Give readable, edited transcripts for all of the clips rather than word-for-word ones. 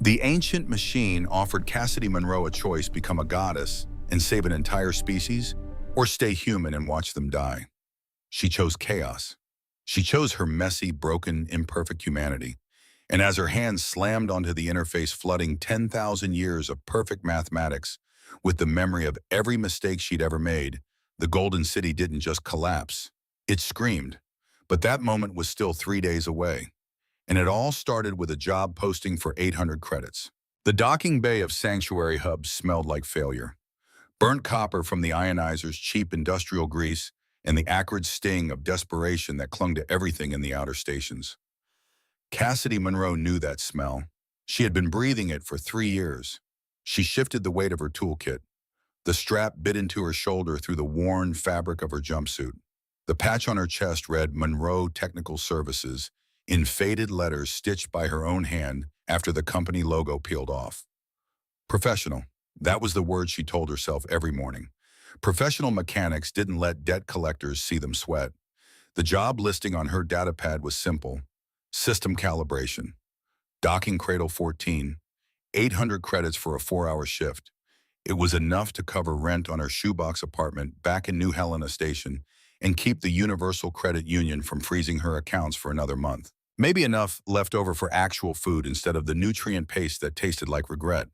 The ancient machine offered Cassidy Monroe a choice: become a goddess and save an entire species, or stay human and watch them die. She chose chaos. She chose her messy, broken, imperfect humanity. And as her hands slammed onto the interface, flooding 10,000 years of perfect mathematics with the memory of every mistake she'd ever made, the Golden City didn't just collapse. It screamed. But that moment was still 3 days away. And it all started with a job posting for 800 credits. The docking bay of Sanctuary Hub smelled like failure. Burnt copper from the ionizers, cheap industrial grease, and the acrid sting of desperation that clung to everything in the outer stations. Cassidy Monroe knew that smell. She had been breathing it for 3 years. She shifted the weight of her toolkit. The strap bit into her shoulder through the worn fabric of her jumpsuit. The patch on her chest read Monroe Technical Services in faded letters stitched by her own hand after the company logo peeled off. Professional. That was the word she told herself every morning. Professional mechanics didn't let debt collectors see them sweat. The job listing on her datapad was simple: system calibration, docking cradle 14, 800 credits for a 4-hour shift. It was enough to cover rent on her shoebox apartment back in New Helena Station and keep the Universal Credit Union from freezing her accounts for another month. Maybe enough left over for actual food instead of the nutrient paste that tasted like regret.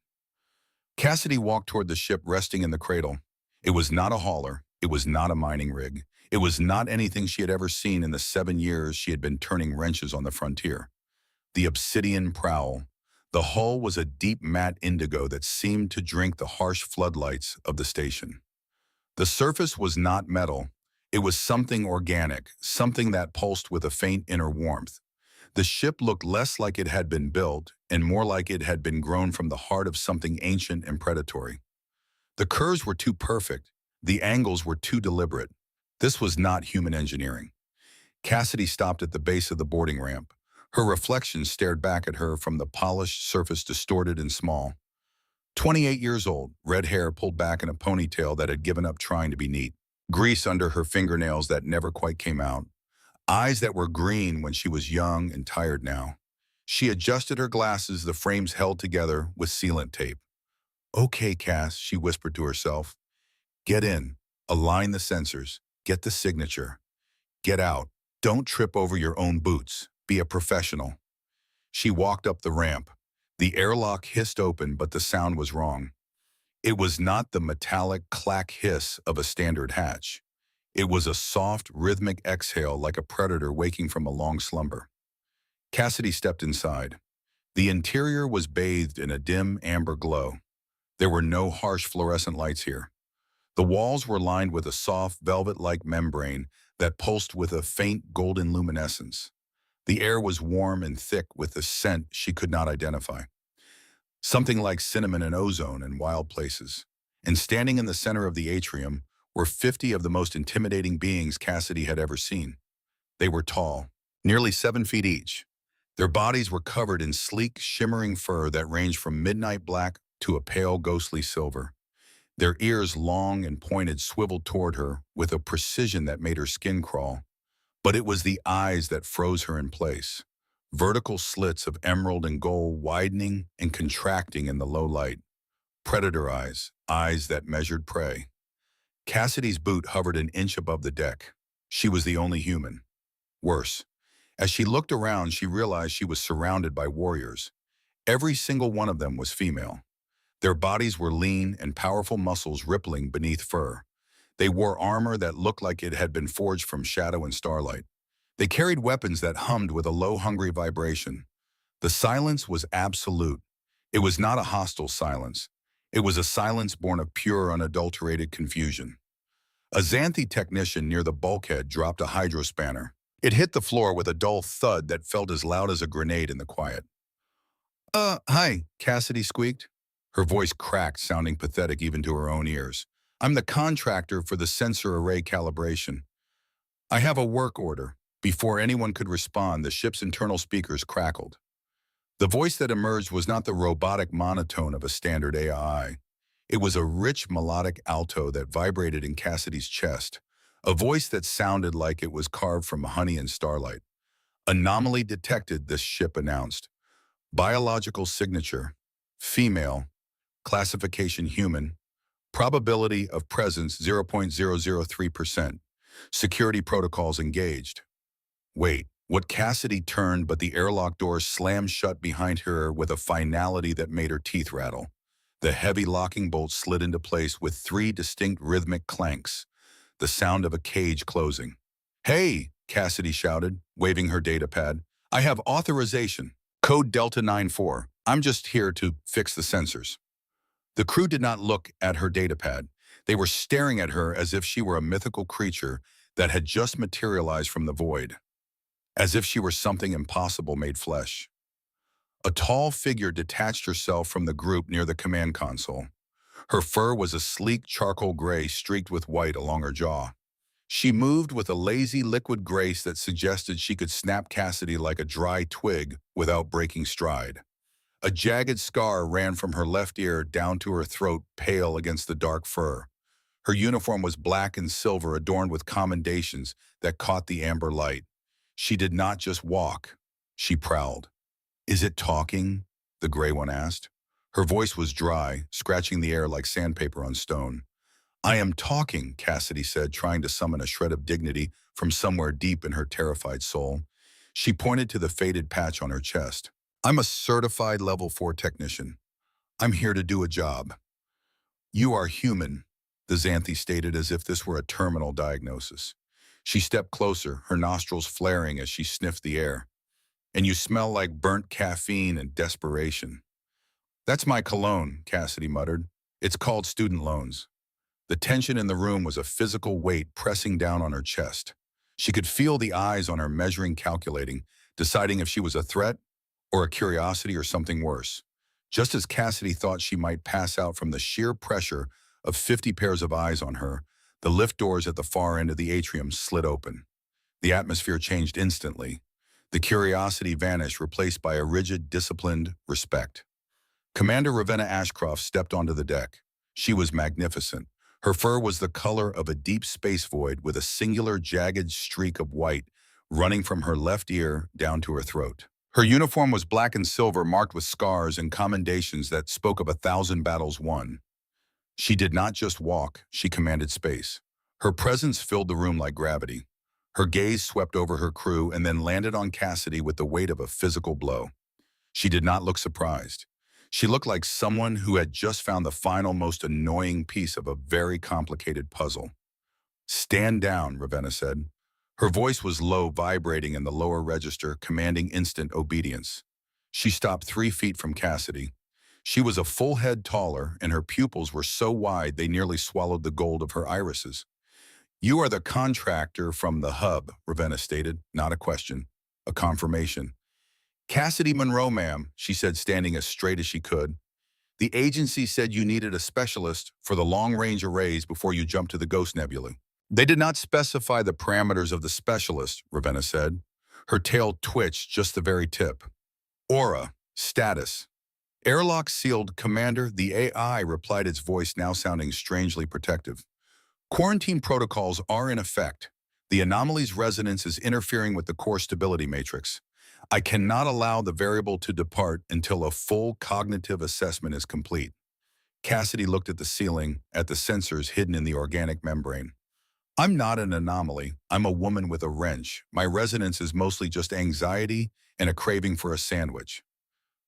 Cassidy walked toward the ship resting in the cradle. It was not a hauler. It was not a mining rig. It was not anything she had ever seen in the 7 years she had been turning wrenches on the frontier. The obsidian prowl. The hull was a deep matte indigo that seemed to drink the harsh floodlights of the station. The surface was not metal. It was something organic, something that pulsed with a faint inner warmth. The ship looked less like it had been built and more like it had been grown from the heart of something ancient and predatory. The curves were too perfect. The angles were too deliberate. This was not human engineering. Cassidy stopped at the base of the boarding ramp. Her reflection stared back at her from the polished surface, distorted and small. 28 years old, red hair pulled back in a ponytail that had given up trying to be neat. Grease under her fingernails that never quite came out. Eyes that were green when she was young and tired now. She adjusted her glasses, the frames held together with sealant tape. "Okay, Cass," she whispered to herself. "Get in. Align the sensors. Get the signature. Get out. Don't trip over your own boots. Be a professional." She walked up the ramp. The airlock hissed open, but the sound was wrong. It was not the metallic clack hiss of a standard hatch. It was a soft, rhythmic exhale like a predator waking from a long slumber. Cassidy stepped inside. The interior was bathed in a dim amber glow. There were no harsh fluorescent lights here. The walls were lined with a soft, velvet-like membrane that pulsed with a faint golden luminescence. The air was warm and thick with a scent she could not identify. Something like cinnamon and ozone in wild places. And standing in the center of the atrium were 50 of the most intimidating beings Cassidy had ever seen. They were tall, nearly 7 feet each. Their bodies were covered in sleek, shimmering fur that ranged from midnight black to a pale, ghostly silver. Their ears, long and pointed, swiveled toward her with a precision that made her skin crawl. But it was the eyes that froze her in place. Vertical slits of emerald and gold widening and contracting in the low light. Predator eyes, eyes that measured prey. Cassidy's boot hovered an inch above the deck. She was the only human. Worse, as she looked around, she realized she was surrounded by warriors. Every single one of them was female. Their bodies were lean and powerful muscles rippling beneath fur. They wore armor that looked like it had been forged from shadow and starlight. They carried weapons that hummed with a low, hungry vibration. The silence was absolute. It was not a hostile silence. It was a silence born of pure, unadulterated confusion. A Xanthi technician near the bulkhead dropped a hydrospanner. It hit the floor with a dull thud that felt as loud as a grenade in the quiet. Hi," Cassidy squeaked. Her voice cracked, sounding pathetic even to her own ears. "I'm the contractor for the sensor array calibration. I have a work order." Before anyone could respond, the ship's internal speakers crackled. The voice that emerged was not the robotic monotone of a standard AI. It was a rich, melodic alto that vibrated in Cassidy's chest, a voice that sounded like it was carved from honey and starlight. "Anomaly detected," this ship announced. Biological signature, female, classification human, probability of presence 0.003%, security protocols engaged. Wait, what? Cassidy turned, but the airlock doors slammed shut behind her with a finality that made her teeth rattle. The heavy locking bolt slid into place with three distinct rhythmic clanks, the sound of a cage closing. "Hey!" Cassidy shouted, waving her datapad. "I have authorization. Code Delta 94. I'm just here to fix the sensors." The crew did not look at her datapad. They were staring at her as if she were a mythical creature that had just materialized from the void, as if she were something impossible made flesh. A tall figure detached herself from the group near the command console. Her fur was a sleek charcoal gray streaked with white along her jaw. She moved with a lazy liquid grace that suggested she could snap Cassidy like a dry twig without breaking stride. A jagged scar ran from her left ear down to her throat, pale against the dark fur. Her uniform was black and silver, adorned with commendations that caught the amber light. She did not just walk, she prowled. "Is it talking?" the gray one asked. Her voice was dry, scratching the air like sandpaper on stone. "I am talking," Cassidy said, trying to summon a shred of dignity from somewhere deep in her terrified soul. She pointed to the faded patch on her chest. "I'm a certified level 4 technician. I'm here to do a job." "You are human," the Xanthi stated as if this were a terminal diagnosis. She stepped closer, her nostrils flaring as she sniffed the air. "And you smell like burnt caffeine and desperation." "That's my cologne," Cassidy muttered. "It's called student loans." The tension in the room was a physical weight pressing down on her chest. She could feel the eyes on her measuring, calculating, deciding if she was a threat or a curiosity or something worse. Just as Cassidy thought she might pass out from the sheer pressure of 50 pairs of eyes on her, the lift doors at the far end of the atrium slid open. The atmosphere changed instantly. The curiosity vanished, replaced by a rigid, disciplined respect. Commander Ravenna Ashcroft stepped onto the deck. She was magnificent. Her fur was the color of a deep space void with a singular jagged streak of white running from her left ear down to her throat. Her uniform was black and silver, marked with scars and commendations that spoke of 1,000 battles won. She did not just walk, she commanded space. Her presence filled the room like gravity. Her gaze swept over her crew and then landed on Cassidy with the weight of a physical blow. She did not look surprised. She looked like someone who had just found the final, most annoying piece of a very complicated puzzle. "Stand down," Ravenna said. Her voice was low, vibrating in the lower register, commanding instant obedience. She stopped 3 feet from Cassidy. She was a full head taller, and her pupils were so wide they nearly swallowed the gold of her irises. "You are the contractor from the hub," Ravenna stated, not a question, a confirmation. "Cassidy Monroe, ma'am," she said, standing as straight as she could. "The agency said you needed a specialist for the long-range arrays before you jumped to the Ghost Nebula." "They did not specify the parameters of the specialist," Ravenna said. Her tail twitched just the very tip. "Aura. Status. Airlock sealed, Commander," the AI replied, its voice now sounding strangely protective. "Quarantine protocols are in effect. The anomaly's resonance is interfering with the core stability matrix. I cannot allow the variable to depart until a full cognitive assessment is complete." Cassidy looked at the ceiling, at the sensors hidden in the organic membrane. "I'm not an anomaly. I'm a woman with a wrench. My resonance is mostly just anxiety and a craving for a sandwich."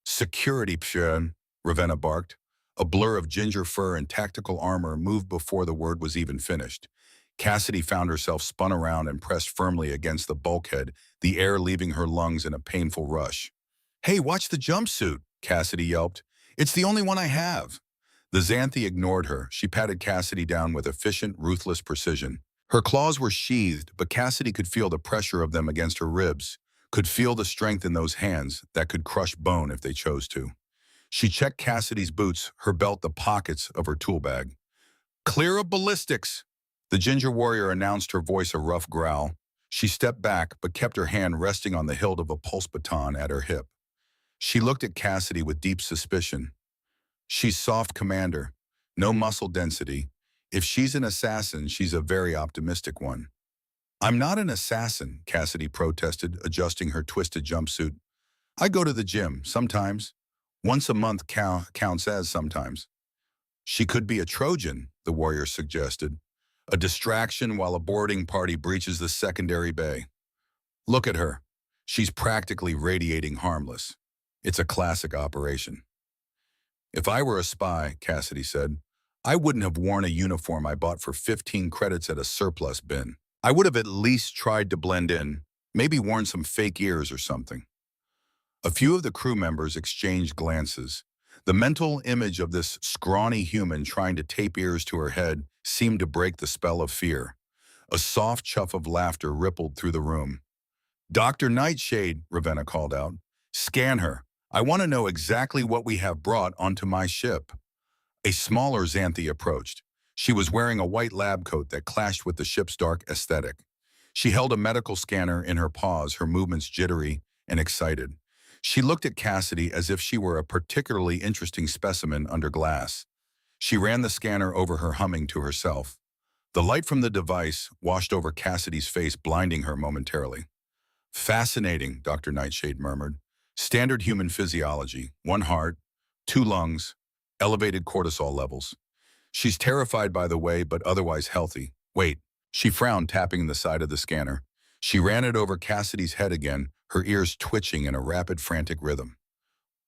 "Security, pshon," Ravenna barked. A blur of ginger fur and tactical armor moved before the word was even finished. Cassidy found herself spun around and pressed firmly against the bulkhead, the air leaving her lungs in a painful rush. "Hey, watch the jumpsuit," Cassidy yelped. "It's the only one I have." The Xanthi ignored her. She patted Cassidy down with efficient, ruthless precision. Her claws were sheathed, but Cassidy could feel the pressure of them against her ribs, could feel the strength in those hands that could crush bone if they chose to. She checked Cassidy's boots, her belt, the pockets of her tool bag. "Clear of ballistics," the ginger warrior announced, her voice a rough growl. She stepped back, but kept her hand resting on the hilt of a pulse baton at her hip. She looked at Cassidy with deep suspicion. "She's soft, Commander. No muscle density. If she's an assassin, she's a very optimistic one." "I'm not an assassin," Cassidy protested, adjusting her twisted jumpsuit. I go to the gym, sometimes. Once a month counts as sometimes. She could be a Trojan, the warrior suggested. A distraction while a boarding party breaches the secondary bay. Look at her. She's practically radiating harmless. It's a classic operation. If I were a spy, Cassidy said, I wouldn't have worn a uniform I bought for 15 credits at a surplus bin. I would have at least tried to blend in, maybe worn some fake ears or something. A few of the crew members exchanged glances. The mental image of this scrawny human trying to tape ears to her head seemed to break the spell of fear. A soft chuff of laughter rippled through the room. Dr. Nightshade, Ravenna called out. Scan her. I want to know exactly what we have brought onto my ship. A smaller Xanthi approached. She was wearing a white lab coat that clashed with the ship's dark aesthetic. She held a medical scanner in her paws, her movements jittery and excited. She looked at Cassidy as if she were a particularly interesting specimen under glass. She ran the scanner over her, humming to herself. The light from the device washed over Cassidy's face, blinding her momentarily. Fascinating, Dr. Nightshade murmured. Standard human physiology, 1 heart, 2 lungs, elevated cortisol levels. She's terrified by the way, but otherwise healthy. Wait, she frowned, tapping the side of the scanner. She ran it over Cassidy's head again, her ears twitching in a rapid, frantic rhythm.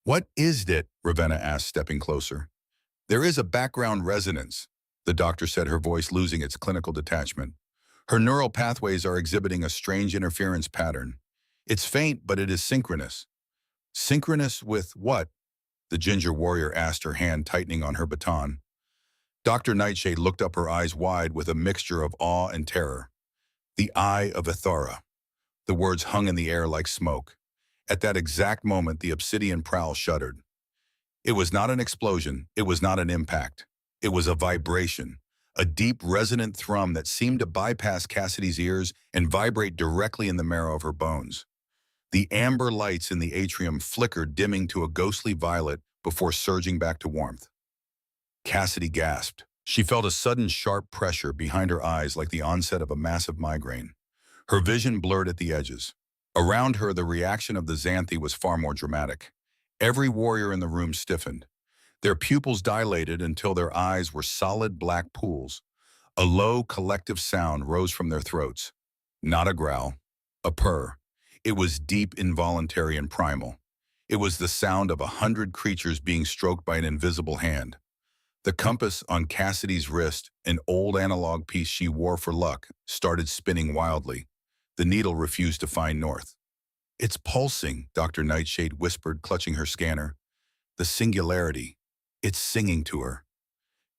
What is it? Ravenna asked, stepping closer. There is a background resonance, the doctor said, her voice losing its clinical detachment. Her neural pathways are exhibiting a strange interference pattern. It's faint, but it is synchronous. Synchronous with what? The ginger warrior asked, her hand tightening on her baton. Dr. Nightshade looked up, her eyes wide with a mixture of awe and terror. The Eye of Ithara. The words hung in the air like smoke. At that exact moment, the obsidian prowl shuddered. It was not an explosion. It was not an impact. It was a vibration, a deep, resonant thrum that seemed to bypass Cassidy's ears and vibrate directly in the marrow of her bones. The amber lights in the atrium flickered, dimming to a ghostly violet before surging back to warmth. Cassidy gasped. She felt a sudden sharp pressure behind her eyes, like the onset of a massive migraine. Her vision blurred at the edges. Around her, the reaction of the Xanthi was far more dramatic. Every warrior in the room stiffened. Their pupils dilated until their eyes were solid black pools. A low, collective sound rose from their throats. Not a growl, a purr. It was deep, involuntary, and primal. It was the sound of 100 creatures being stroked by an invisible hand. The compass on Cassidy's wrist, an old analog piece she wore for luck, started spinning wildly. The needle refused to find north. It's pulsing, Dr. Nightshade whispered, clutching her scanner. The singularity. It's singing to her.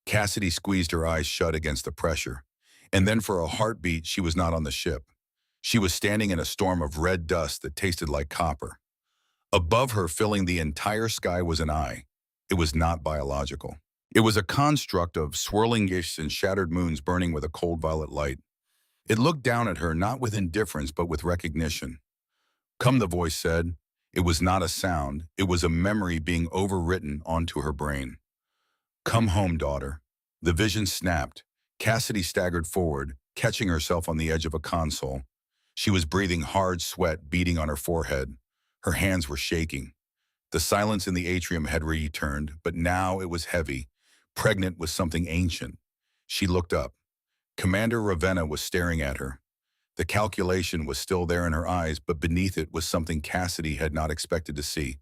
Cassidy squeezed her eyes shut against the pressure. And then for a heartbeat, she was not on the ship. She was standing in a storm of red dust that tasted like copper. Above her, filling the entire sky, was an eye. It was not biological. It was a construct of swirling gifts and shattered moons burning with a cold violet light. It looked down at her, not with indifference, but with recognition. Come, the voice said. It was not a sound. It was a memory being overwritten onto her brain. Come home, daughter. The vision snapped. Cassidy staggered forward, catching herself on the edge of a console. She was breathing hard sweat beading on her forehead. Her hands were shaking. The silence in the atrium had returned, but now it was heavy, pregnant with something ancient. She looked up. Commander Ravenna was staring at her. The calculation was still there in her eyes, but beneath it was something Cassidy had not expected to see.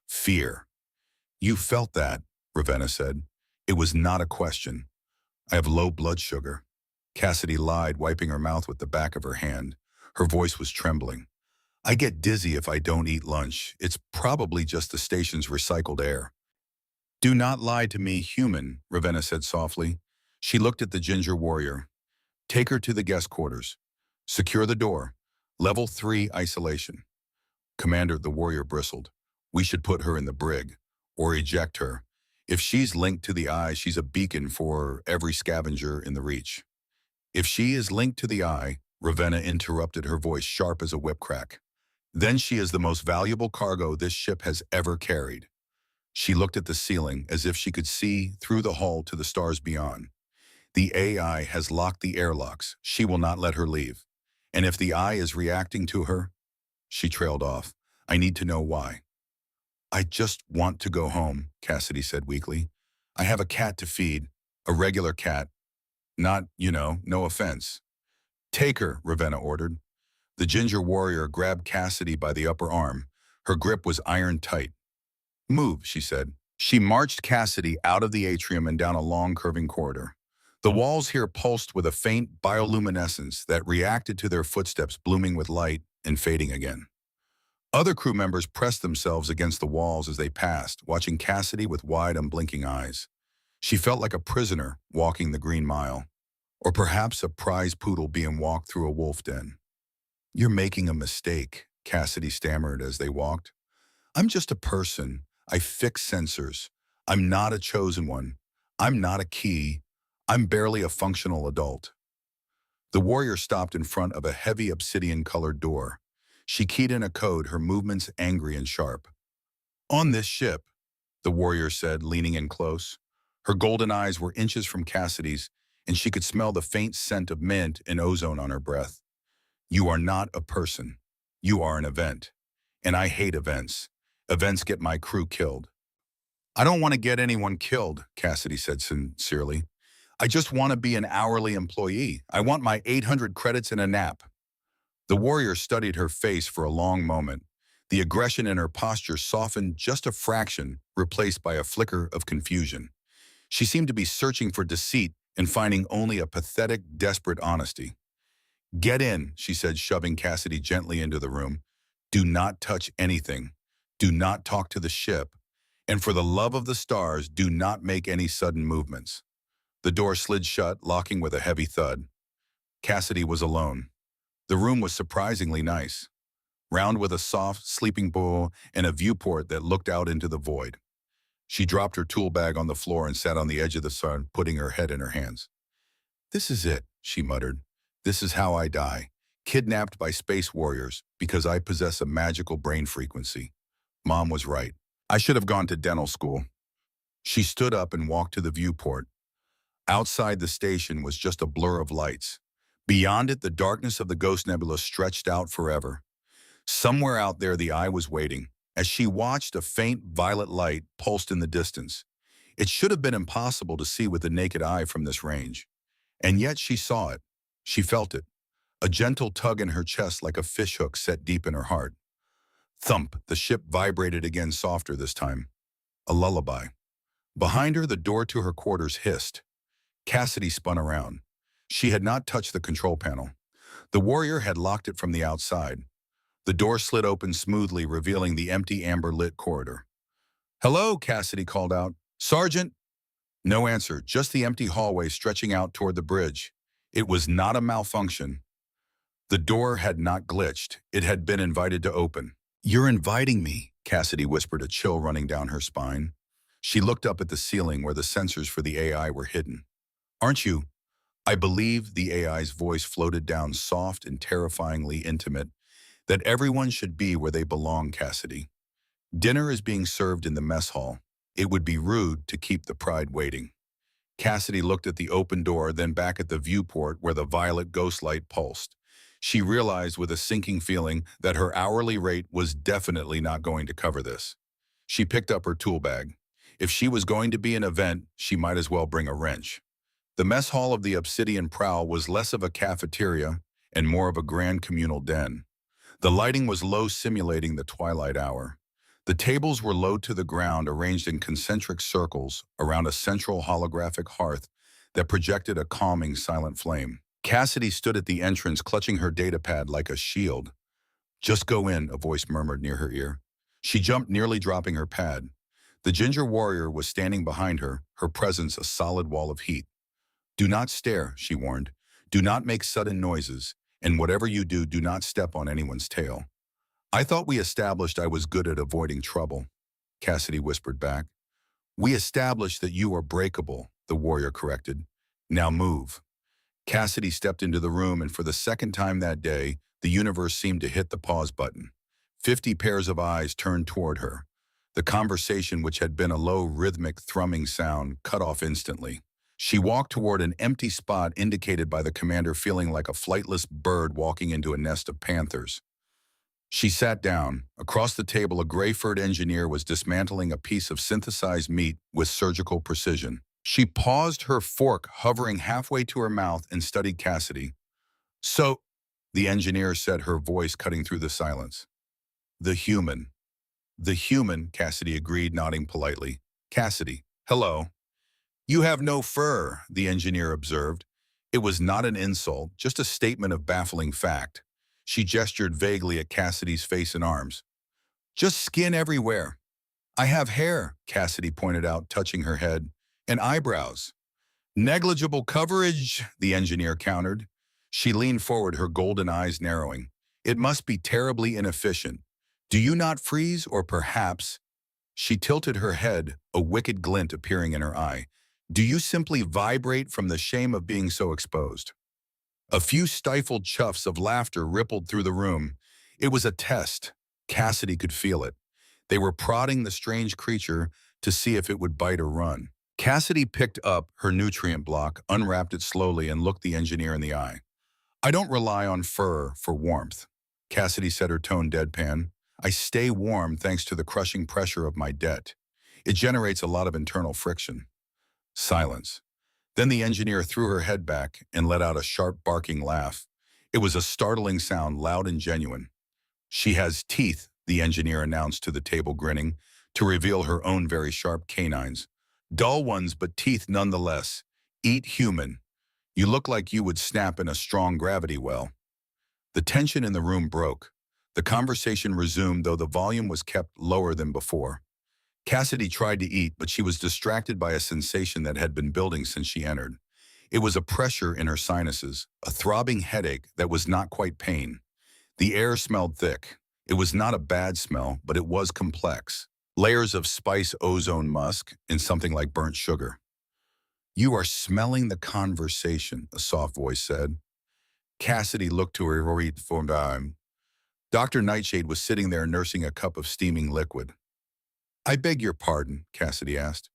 Fear. You felt that, Ravenna said. It was not a question. I have low blood sugar. Cassidy lied, wiping her mouth with the back of her hand. Her voice was trembling. I get dizzy if I don't eat lunch. It's probably just the station's recycled air. Do not lie to me, human, Ravenna said softly. She looked at the ginger warrior. Take her to the guest quarters. Secure the door. Level 3 isolation. Commander, the warrior bristled. We should put her in the brig, or eject her. If she's linked to the eye, she's a beacon for every scavenger in the reach. If she is linked to the eye, Ravenna interrupted, her voice sharp as a whip crack. Then she is the most valuable cargo this ship has ever carried. She looked at the ceiling as if she could see through the hull to the stars beyond. The AI has locked the airlocks. She will not let her leave. And if the eye is reacting to her, she trailed off. I need to know why. I just want to go home, Cassidy said weakly. I have a cat to feed, a regular cat, not, no offense. Take her, Ravenna ordered. The ginger warrior grabbed Cassidy by the upper arm. Her grip was iron tight. Move, she said. She marched Cassidy out of the atrium and down a long curving corridor. The walls here pulsed with a faint bioluminescence that reacted to their footsteps blooming with light and fading again. Other crew members pressed themselves against the walls as they passed, watching Cassidy with wide, unblinking eyes. She felt like a prisoner walking the Green Mile, or perhaps a prize poodle being walked through a wolf den. You're making a mistake, Cassidy stammered as they walked. I'm just a person. I fix sensors. I'm not a chosen one. I'm not a key. I'm barely a functional adult. The warrior stopped in front of a heavy obsidian-colored door. She keyed in a code, her movements angry and sharp. On this ship, the warrior said, leaning in close. Her golden eyes were inches from Cassidy's, and she could smell the faint scent of mint and ozone on her breath. You are not a person. You are an event. And I hate events. Events get my crew killed. I don't want to get anyone killed, Cassidy said sincerely. I just want to be an hourly employee. I want my 800 credits and a nap. The warrior studied her face for a long moment. The aggression in her posture softened just a fraction, replaced by a flicker of confusion. She seemed to be searching for deceit and finding only a pathetic, desperate honesty. Get in, she said, shoving Cassidy gently into the room. Do not touch anything. Do not talk to the ship. And for the love of the stars, do not make any sudden movements. The door slid shut, locking with a heavy thud. Cassidy was alone. The room was surprisingly nice, round with a soft sleeping pool and a viewport that looked out into the void. She dropped her tool bag on the floor and sat on the edge of the sun, putting her head in her hands. This is it, she muttered. This is how I die, kidnapped by space warriors because I possess a magical brain frequency. Mom was right. I should have gone to dental school. She stood up and walked to the viewport. Outside the station was just a blur of lights. Beyond it, the darkness of the Ghost Nebula stretched out forever. Somewhere out there, the eye was waiting. As she watched, a faint violet light pulsed in the distance. It should have been impossible to see with the naked eye from this range. And yet she saw it. She felt it. A gentle tug in her chest like a fishhook set deep in her heart. Thump, the ship vibrated again, softer this time. A lullaby. Behind her, the door to her quarters hissed. Cassidy spun around. She had not touched the control panel. The warrior had locked it from the outside. The door slid open smoothly, revealing the empty amber-lit corridor. Hello, Cassidy called out. Sergeant? No answer, just the empty hallway stretching out toward the bridge. It was not a malfunction. The door had not glitched. It had been invited to open. You're inviting me, Cassidy whispered, a chill running down her spine. She looked up at the ceiling where the sensors for the AI were hidden. Aren't you? I believe, the AI's voice floated down, soft and terrifyingly intimate, that everyone should be where they belong, Cassidy. Dinner is being served in the mess hall. It would be rude to keep the pride waiting. Cassidy looked at the open door, then back at the viewport where the violet ghost light pulsed. She realized with a sinking feeling that her hourly rate was definitely not going to cover this. She picked up her tool bag. If she was going to be an event, she might as well bring a wrench. The mess hall of the Obsidian Prowl was less of a cafeteria and more of a grand communal den. The lighting was low, simulating the twilight hour. The tables were low to the ground, arranged in concentric circles around a central holographic hearth that projected a calming, silent flame. Cassidy stood at the entrance, clutching her datapad like a shield. Just go in, a voice murmured near her ear. She jumped, nearly dropping her pad. The ginger warrior was standing behind her, her presence a solid wall of heat. Do not stare, she warned. Do not make sudden noises, and whatever you do, do not step on anyone's tail. I thought we established I was good at avoiding trouble, Cassidy whispered back. We established that you are breakable, the warrior corrected. Now move. Cassidy stepped into the room, and for the second time that day, the universe seemed to hit the pause button. 50 pairs of eyes turned toward her. The conversation, which had been a low, rhythmic, thrumming sound, cut off instantly. She walked toward an empty spot indicated by the commander, feeling like a flightless bird walking into a nest of panthers. She sat down. Across the table, a gray-furred engineer was dismantling a piece of synthesized meat with surgical precision. She paused, her fork hovering halfway to her mouth, and studied Cassidy. "So," the engineer said, her voice cutting through the silence. "The human." "The human," Cassidy agreed, nodding politely. "Cassidy, hello." "You have no fur," the engineer observed. It was not an insult, just a statement of baffling fact. She gestured vaguely at Cassidy's face and arms. "Just skin everywhere." "I have hair," Cassidy pointed out, touching her head, "and eyebrows." "Negligible coverage," the engineer countered. She leaned forward, her golden eyes narrowing. "It must be terribly inefficient. Do you not freeze, or perhaps—" She tilted her head, a wicked glint appearing in her eye. "Do you simply vibrate from the shame of being so exposed?" A few stifled chuffs of laughter rippled through the room. It was a test. Cassidy could feel it. They were prodding the strange creature to see if it would bite or run. Cassidy picked up her nutrient block, unwrapped it slowly, and looked the engineer in the eye. "I don't rely on fur for warmth," Cassidy said, her tone deadpan. "I stay warm thanks to the crushing pressure of my debt. It generates a lot of internal friction." Silence. Then the engineer threw her head back and let out a sharp barking laugh. It was a startling sound, loud and genuine. "She has teeth," the engineer announced to the table, grinning, to reveal her own very sharp canines. "Dull ones, but teeth nonetheless. Eat human. You look like you would snap in a strong gravity well." The tension in the room broke. The conversation resumed, though the volume was kept lower than before. Cassidy tried to eat, but she was distracted by a sensation that had been building since she entered. It was a pressure in her sinuses, a throbbing headache that was not quite pain. The air smelled thick. It was not a bad smell, but it was complex. Layers of spice, ozone, musk, and something like burnt sugar. "You are smelling the conversation," a soft voice said. Cassidy looked to her for time. Dr. Nightshade was sitting there nursing a cup of steaming liquid. "I beg your pardon," Cassidy asked.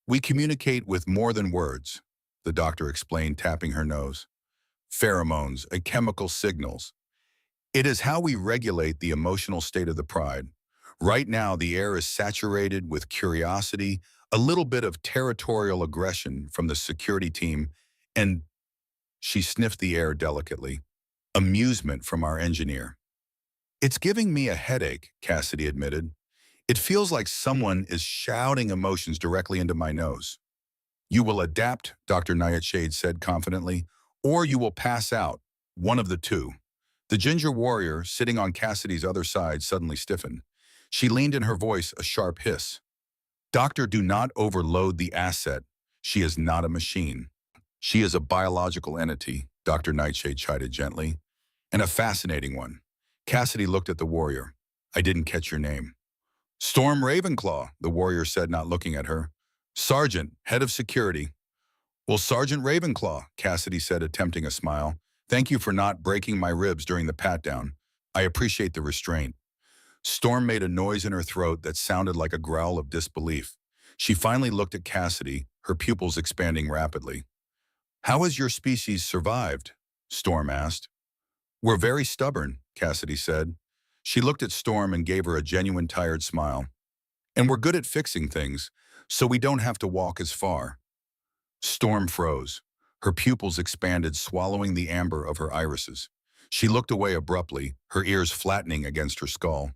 "We communicate with more than words," the doctor explained, tapping her nose. "Pheromones, a chemical signals. It is how we regulate the emotional state of the pride. Right now, the air is saturated with curiosity, a little bit of territorial aggression from the security team, and—" She sniffed the air delicately. "Amusement from our engineer." "It's giving me a headache," Cassidy admitted. "It feels like someone is shouting emotions directly into my nose." "You will adapt," Dr. Nightshade said confidently, "or you will pass out. One of the two." The ginger warrior, sitting on Cassidy's other side, suddenly stiffened. She leaned in, her voice a sharp hiss. "Doctor, do not overload the asset. She is not a machine. She is a biological entity," Dr. Nightshade chided gently, "and a fascinating one." Cassidy looked at the warrior. "I didn't catch your name." "Storm Ravenclaw," the warrior said, not looking at her. "Sergeant, head of security." "Well, Sergeant Ravenclaw," Cassidy said, attempting a smile, "thank you for not breaking my ribs during the pat-down. I appreciate the restraint." Storm made a noise in her throat that sounded like a growl of disbelief. She finally looked at Cassidy, her pupils expanding rapidly. "How has your species survived?" Storm asked. "We're very stubborn," Cassidy said. She looked at Storm and gave her a genuine tired smile. "And we're good at fixing things, so we don't have to walk as far." Storm froze. Her pupils expanded, swallowing the amber of her irises. She looked away abruptly, her ears flattening against her skull.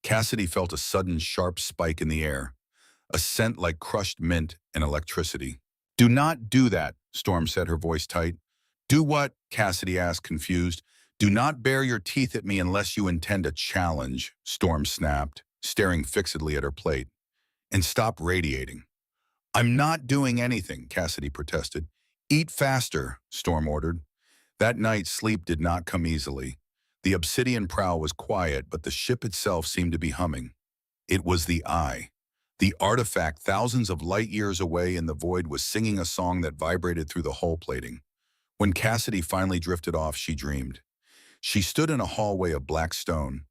Cassidy felt a sudden sharp spike in the air, a scent like crushed mint and electricity. "Do not do that," Storm said, her voice tight. "Do what?" Cassidy asked, confused. "Do not bare your teeth at me unless you intend a challenge," Storm snapped, staring fixedly at her plate. "And stop radiating." "I'm not doing anything," Cassidy protested. "Eat faster," Storm ordered. That night, sleep did not come easily. The obsidian prow was quiet, but the ship itself seemed to be humming. It was the Eye. The artifact thousands of light years away in the void was singing a song that vibrated through the hull plating. When Cassidy finally drifted off, she dreamed. She stood in a hallway of black stone.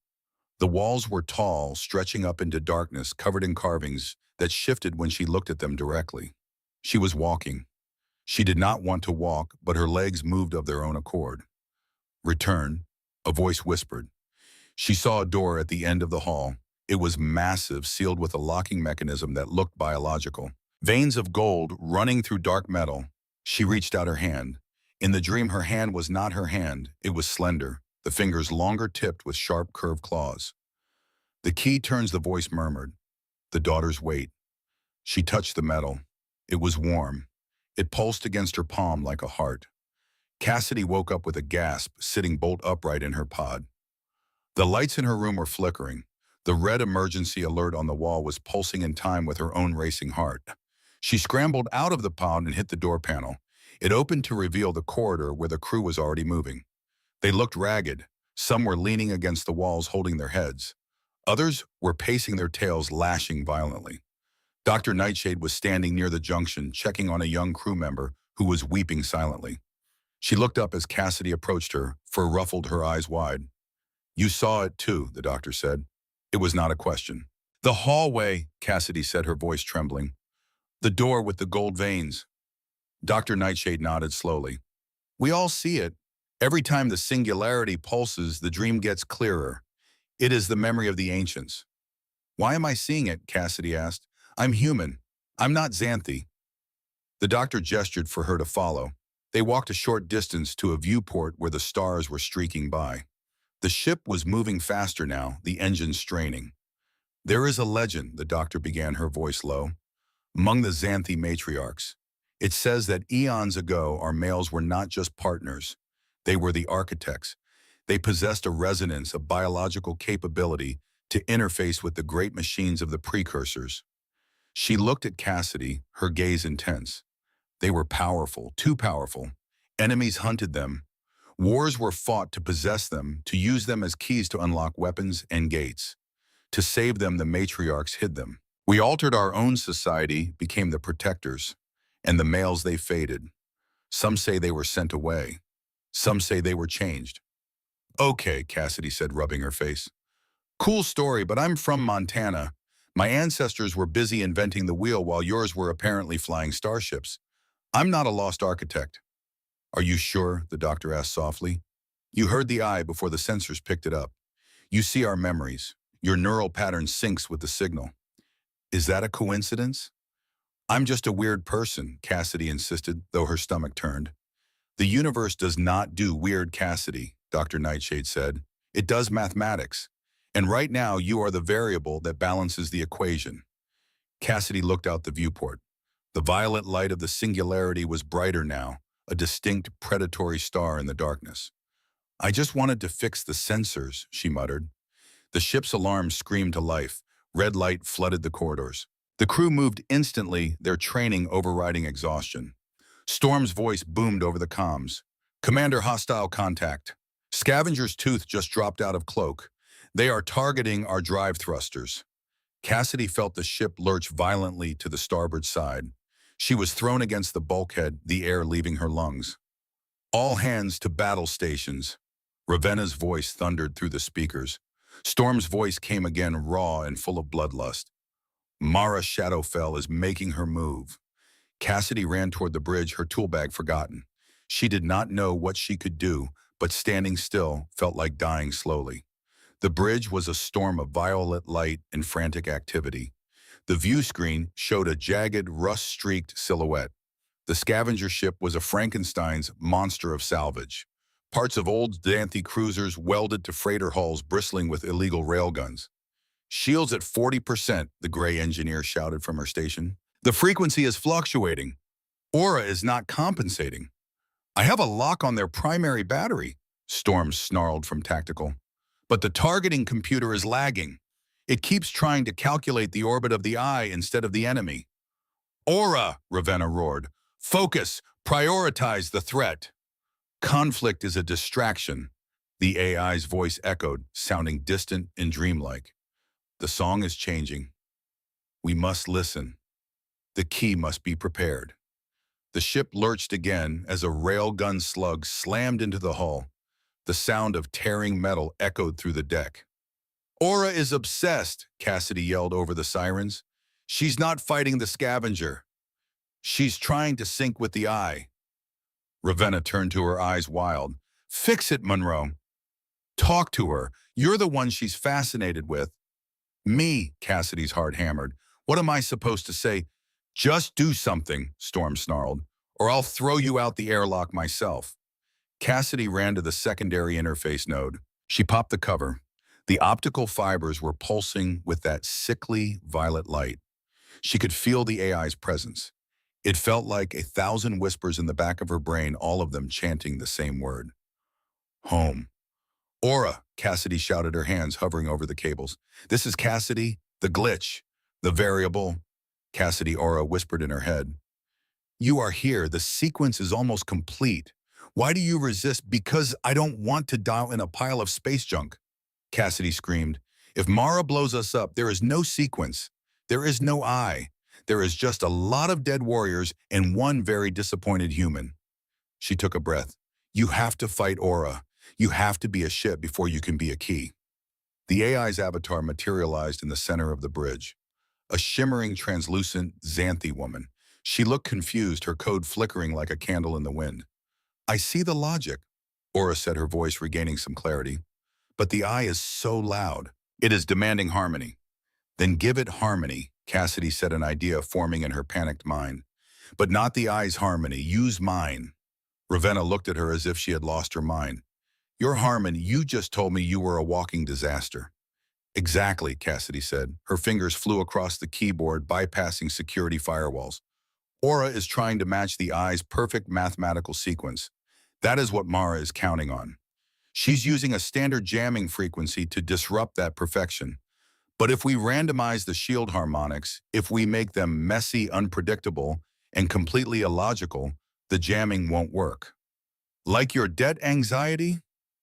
The walls were tall, stretching up into darkness, covered in carvings that shifted when she looked at them directly. She was walking. She did not want to walk, but her legs moved of their own accord. "Return," a voice whispered. She saw a door at the end of the hall. It was massive, sealed with a locking mechanism that looked biological. Veins of gold running through dark metal. She reached out her hand. In the dream, her hand was not her hand. It was slender, the fingers longer tipped with sharp, curved claws. The key turns, the voice murmured. The daughter's weight. She touched the metal. It was warm. It pulsed against her palm like a heart. Cassidy woke up with a gasp, sitting bolt upright in her pod. The lights in her room were flickering. The red emergency alert on the wall was pulsing in time with her own racing heart. She scrambled out of the pod and hit the door panel. It opened to reveal the corridor where the crew was already moving. They looked ragged. Some were leaning against the walls holding their heads. Others were pacing their tails, lashing violently. Dr. Nightshade was standing near the junction, checking on a young crew member who was weeping silently. She looked up as Cassidy approached her, fur ruffled, her eyes wide. "You saw it too," the doctor said. It was not a question. "The hallway," Cassidy said, her voice trembling. "The door with the gold veins." Dr. Nightshade nodded slowly. "We all see it. Every time the singularity pulses, the dream gets clearer. It is the memory of the ancients." "Why am I seeing it?" Cassidy asked. "I'm human. I'm not Xanthi." The doctor gestured for her to follow. They walked a short distance to a viewport where the stars were streaking by. The ship was moving faster now, the engines straining. "There is a legend," the doctor began, her voice low, "among the Xanthi matriarchs. It says that eons ago our males were not just partners. They were the architects. They possessed a resonance, a biological capability to interface with the great machines of the precursors." She looked at Cassidy, her gaze intense. They were powerful, too powerful. Enemies hunted them. Wars were fought to possess them, to use them as keys to unlock weapons and gates. To save them, the matriarchs hid them. We altered our own society, became the protectors, and the males, they faded. Some say they were sent away. Some say they were changed. "Okay," Cassidy said, rubbing her face. "Cool story, but I'm from Montana. My ancestors were busy inventing the wheel while yours were apparently flying starships. I'm not a lost architect." "Are you sure?" the doctor asked softly. "You heard the eye before the sensors picked it up. You see our memories. Your neural pattern syncs with the signal. Is that a coincidence?" "I'm just a weird person," Cassidy insisted, though her stomach turned. "The universe does not do weird, Cassidy," Dr. Nightshade said. "It does mathematics. And right now you are the variable that balances the equation." Cassidy looked out the viewport. The violet light of the singularity was brighter now, a distinct predatory star in the darkness. "I just wanted to fix the sensors," she muttered. The ship's alarm screamed to life. Red light flooded the corridors. The crew moved instantly, their training overriding exhaustion. Storm's voice boomed over the comms. "Commander, hostile contact. Scavenger's tooth just dropped out of cloak. They are targeting our drive thrusters." Cassidy felt the ship lurch violently to the starboard side. She was thrown against the bulkhead, the air leaving her lungs. "All hands to battle stations." Ravenna's voice thundered through the speakers. Storm's voice came again, raw and full of bloodlust. "Mara Shadowfell is making her move." Cassidy ran toward the bridge, her tool bag forgotten. She did not know what she could do, but standing still felt like dying slowly. The bridge was a storm of violet light and frantic activity. The view screen showed a jagged, rust-streaked silhouette. The scavenger ship was a Frankenstein's monster of salvage. Parts of old Xanthi cruisers welded to freighter hulls bristling with illegal railguns. "Shields at 40%, the gray engineer shouted from her station. "The frequency is fluctuating. Aura is not compensating." "I have a lock on their primary battery," Storm snarled from tactical. "But the targeting computer is lagging. It keeps trying to calculate the orbit of the eye instead of the enemy." "Aura!" Ravenna roared. "Focus! Prioritize the threat." "Conflict is a distraction," the AI's voice echoed, sounding distant and dreamlike. "The song is changing. We must listen. The key must be prepared." The ship lurched again as a railgun slug slammed into the hull. The sound of tearing metal echoed through the deck. "Aura is obsessed," Cassidy yelled over the sirens. "She's not fighting the scavenger. She's trying to sync with the eye." Ravenna turned to her, eyes wild. "Fix it, Monroe." Talk to her. You're the one she's fascinated with. Me, Cassidy's heart hammered. What am I supposed to say? Just do something, Storm snarled, or I'll throw you out the airlock myself. Cassidy ran to the secondary interface node. She popped the cover. The optical fibers were pulsing with that sickly violet light. She could feel the AI's presence. It felt like 1,000 whispers in the back of her brain, all of them chanting the same word. Home. Aura, Cassidy shouted, her hands hovering over the cables. This is Cassidy, the glitch, the variable. Cassidy, Aura whispered in her head. You are here. The sequence is almost complete. Why do you resist? Because I don't want to dial in a pile of space junk. Cassidy screamed. If Mara blows us up, there is no sequence. There is no I. There is just a lot of dead warriors and one very disappointed human. She took a breath. You have to fight Aura. You have to be a ship before you can be a key. The AI's avatar materialized in the center of the bridge. A shimmering, translucent Xanthi woman. She looked confused, her code flickering like a candle in the wind. I see the logic, Aura said, her voice regaining some clarity. But the I is so loud. It is demanding harmony. Then give it harmony, Cassidy said, an idea forming in her panicked mind. But not the I's harmony. Use mine. Ravenna looked at her as if she had lost her mind. Your harmony, you just told me you were a walking disaster. Exactly, Cassidy said. Her fingers flew across the keyboard, bypassing security firewalls. Aura is trying to match the I's perfect mathematical sequence. That is what Mara is counting on. She's using a standard jamming frequency to disrupt that perfection. But if we randomize the shield harmonics, if we make them messy, unpredictable, and completely illogical, the jamming won't work. Like your debt anxiety?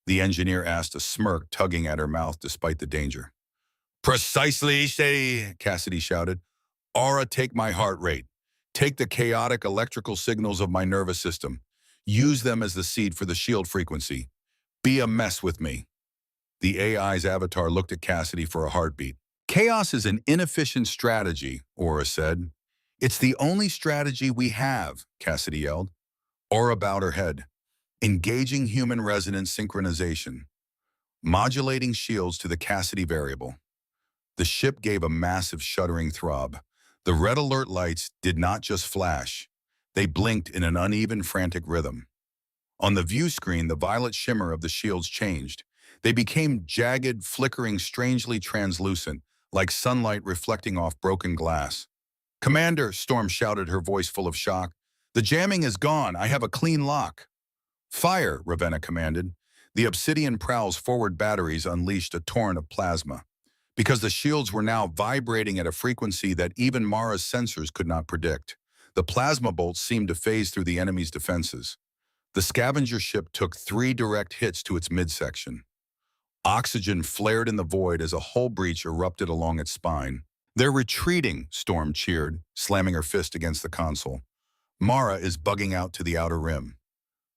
The engineer asked, a smirk tugging at her mouth despite the danger. Precisely, Cassidy shouted. Aura, take my heart rate. Take the chaotic electrical signals of my nervous system. Use them as the seed for the shield frequency. Be a mess with me. The AI's avatar looked at Cassidy for a heartbeat. Chaos is an inefficient strategy, Aura said. It's the only strategy we have, Cassidy yelled. Aura bowed her head. Engaging human resonance synchronization. Modulating shields to the Cassidy variable. The ship gave a massive shuddering throb. The red alert lights did not just flash. They blinked in an uneven, frantic rhythm. On the view screen, the violet shimmer of the shields changed. They became jagged, flickering, strangely translucent, like sunlight reflecting off broken glass. Commander, Storm shouted, her voice full of shock. The jamming is gone. I have a clean lock. Fire, Ravenna commanded. The Obsidian Prowl's forward batteries unleashed a torrent of plasma. Because the shields were now vibrating at a frequency that even Mara's sensors could not predict. The plasma bolts seemed to phase through the enemy's defenses. The scavenger ship took 3 direct hits to its midsection. Oxygen flared in the void as a hull breach erupted along its spine. They're retreating, Storm cheered, slamming her fist against the console. Mara is bugging out to the outer rim.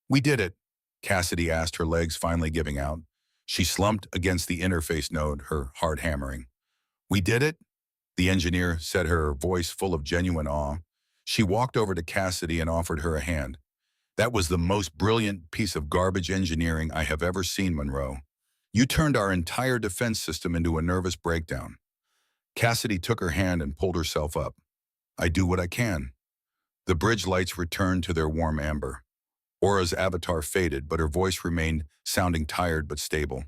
We did it, Cassidy asked, her legs finally giving out. She slumped against the interface node, her heart hammering. We did it, the engineer said, her voice full of genuine awe. She walked over to Cassidy and offered her a hand. That was the most brilliant piece of garbage engineering I have ever seen, Monroe. You turned our entire defense system into a nervous breakdown. Cassidy took her hand and pulled herself up. I do what I can. The bridge lights returned to their warm amber. Aura's avatar faded, but her voice remained, sounding tired but stable.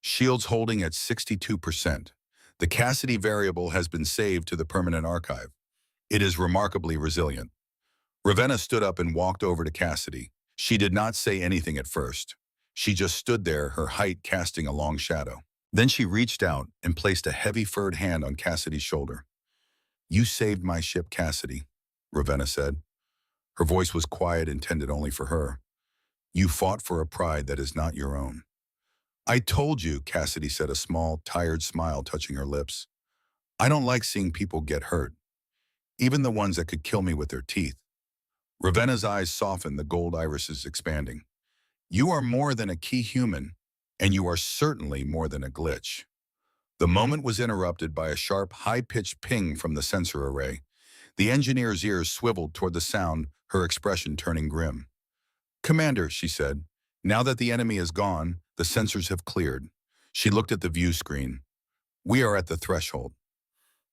Shields holding at 62%. The Cassidy variable has been saved to the permanent archive. It is remarkably resilient. Ravenna stood up and walked over to Cassidy. She did not say anything at first. She just stood there, her height casting a long shadow. Then she reached out and placed a heavy furred hand on Cassidy's shoulder. You saved my ship, Cassidy, Ravenna said. Her voice was quiet, intended only for her. You fought for a pride that is not your own. I told you, Cassidy said, a small, tired smile touching her lips. I don't like seeing people get hurt, even the ones that could kill me with their teeth. Ravenna's eyes softened, the gold irises expanding. You are more than a key human, and you are certainly more than a glitch. The moment was interrupted by a sharp, high-pitched ping from the sensor array. The engineer's ears swiveled toward the sound, her expression turning grim. Commander, she said, Now that the enemy is gone, the sensors have cleared. She looked at the view screen. We are at the threshold.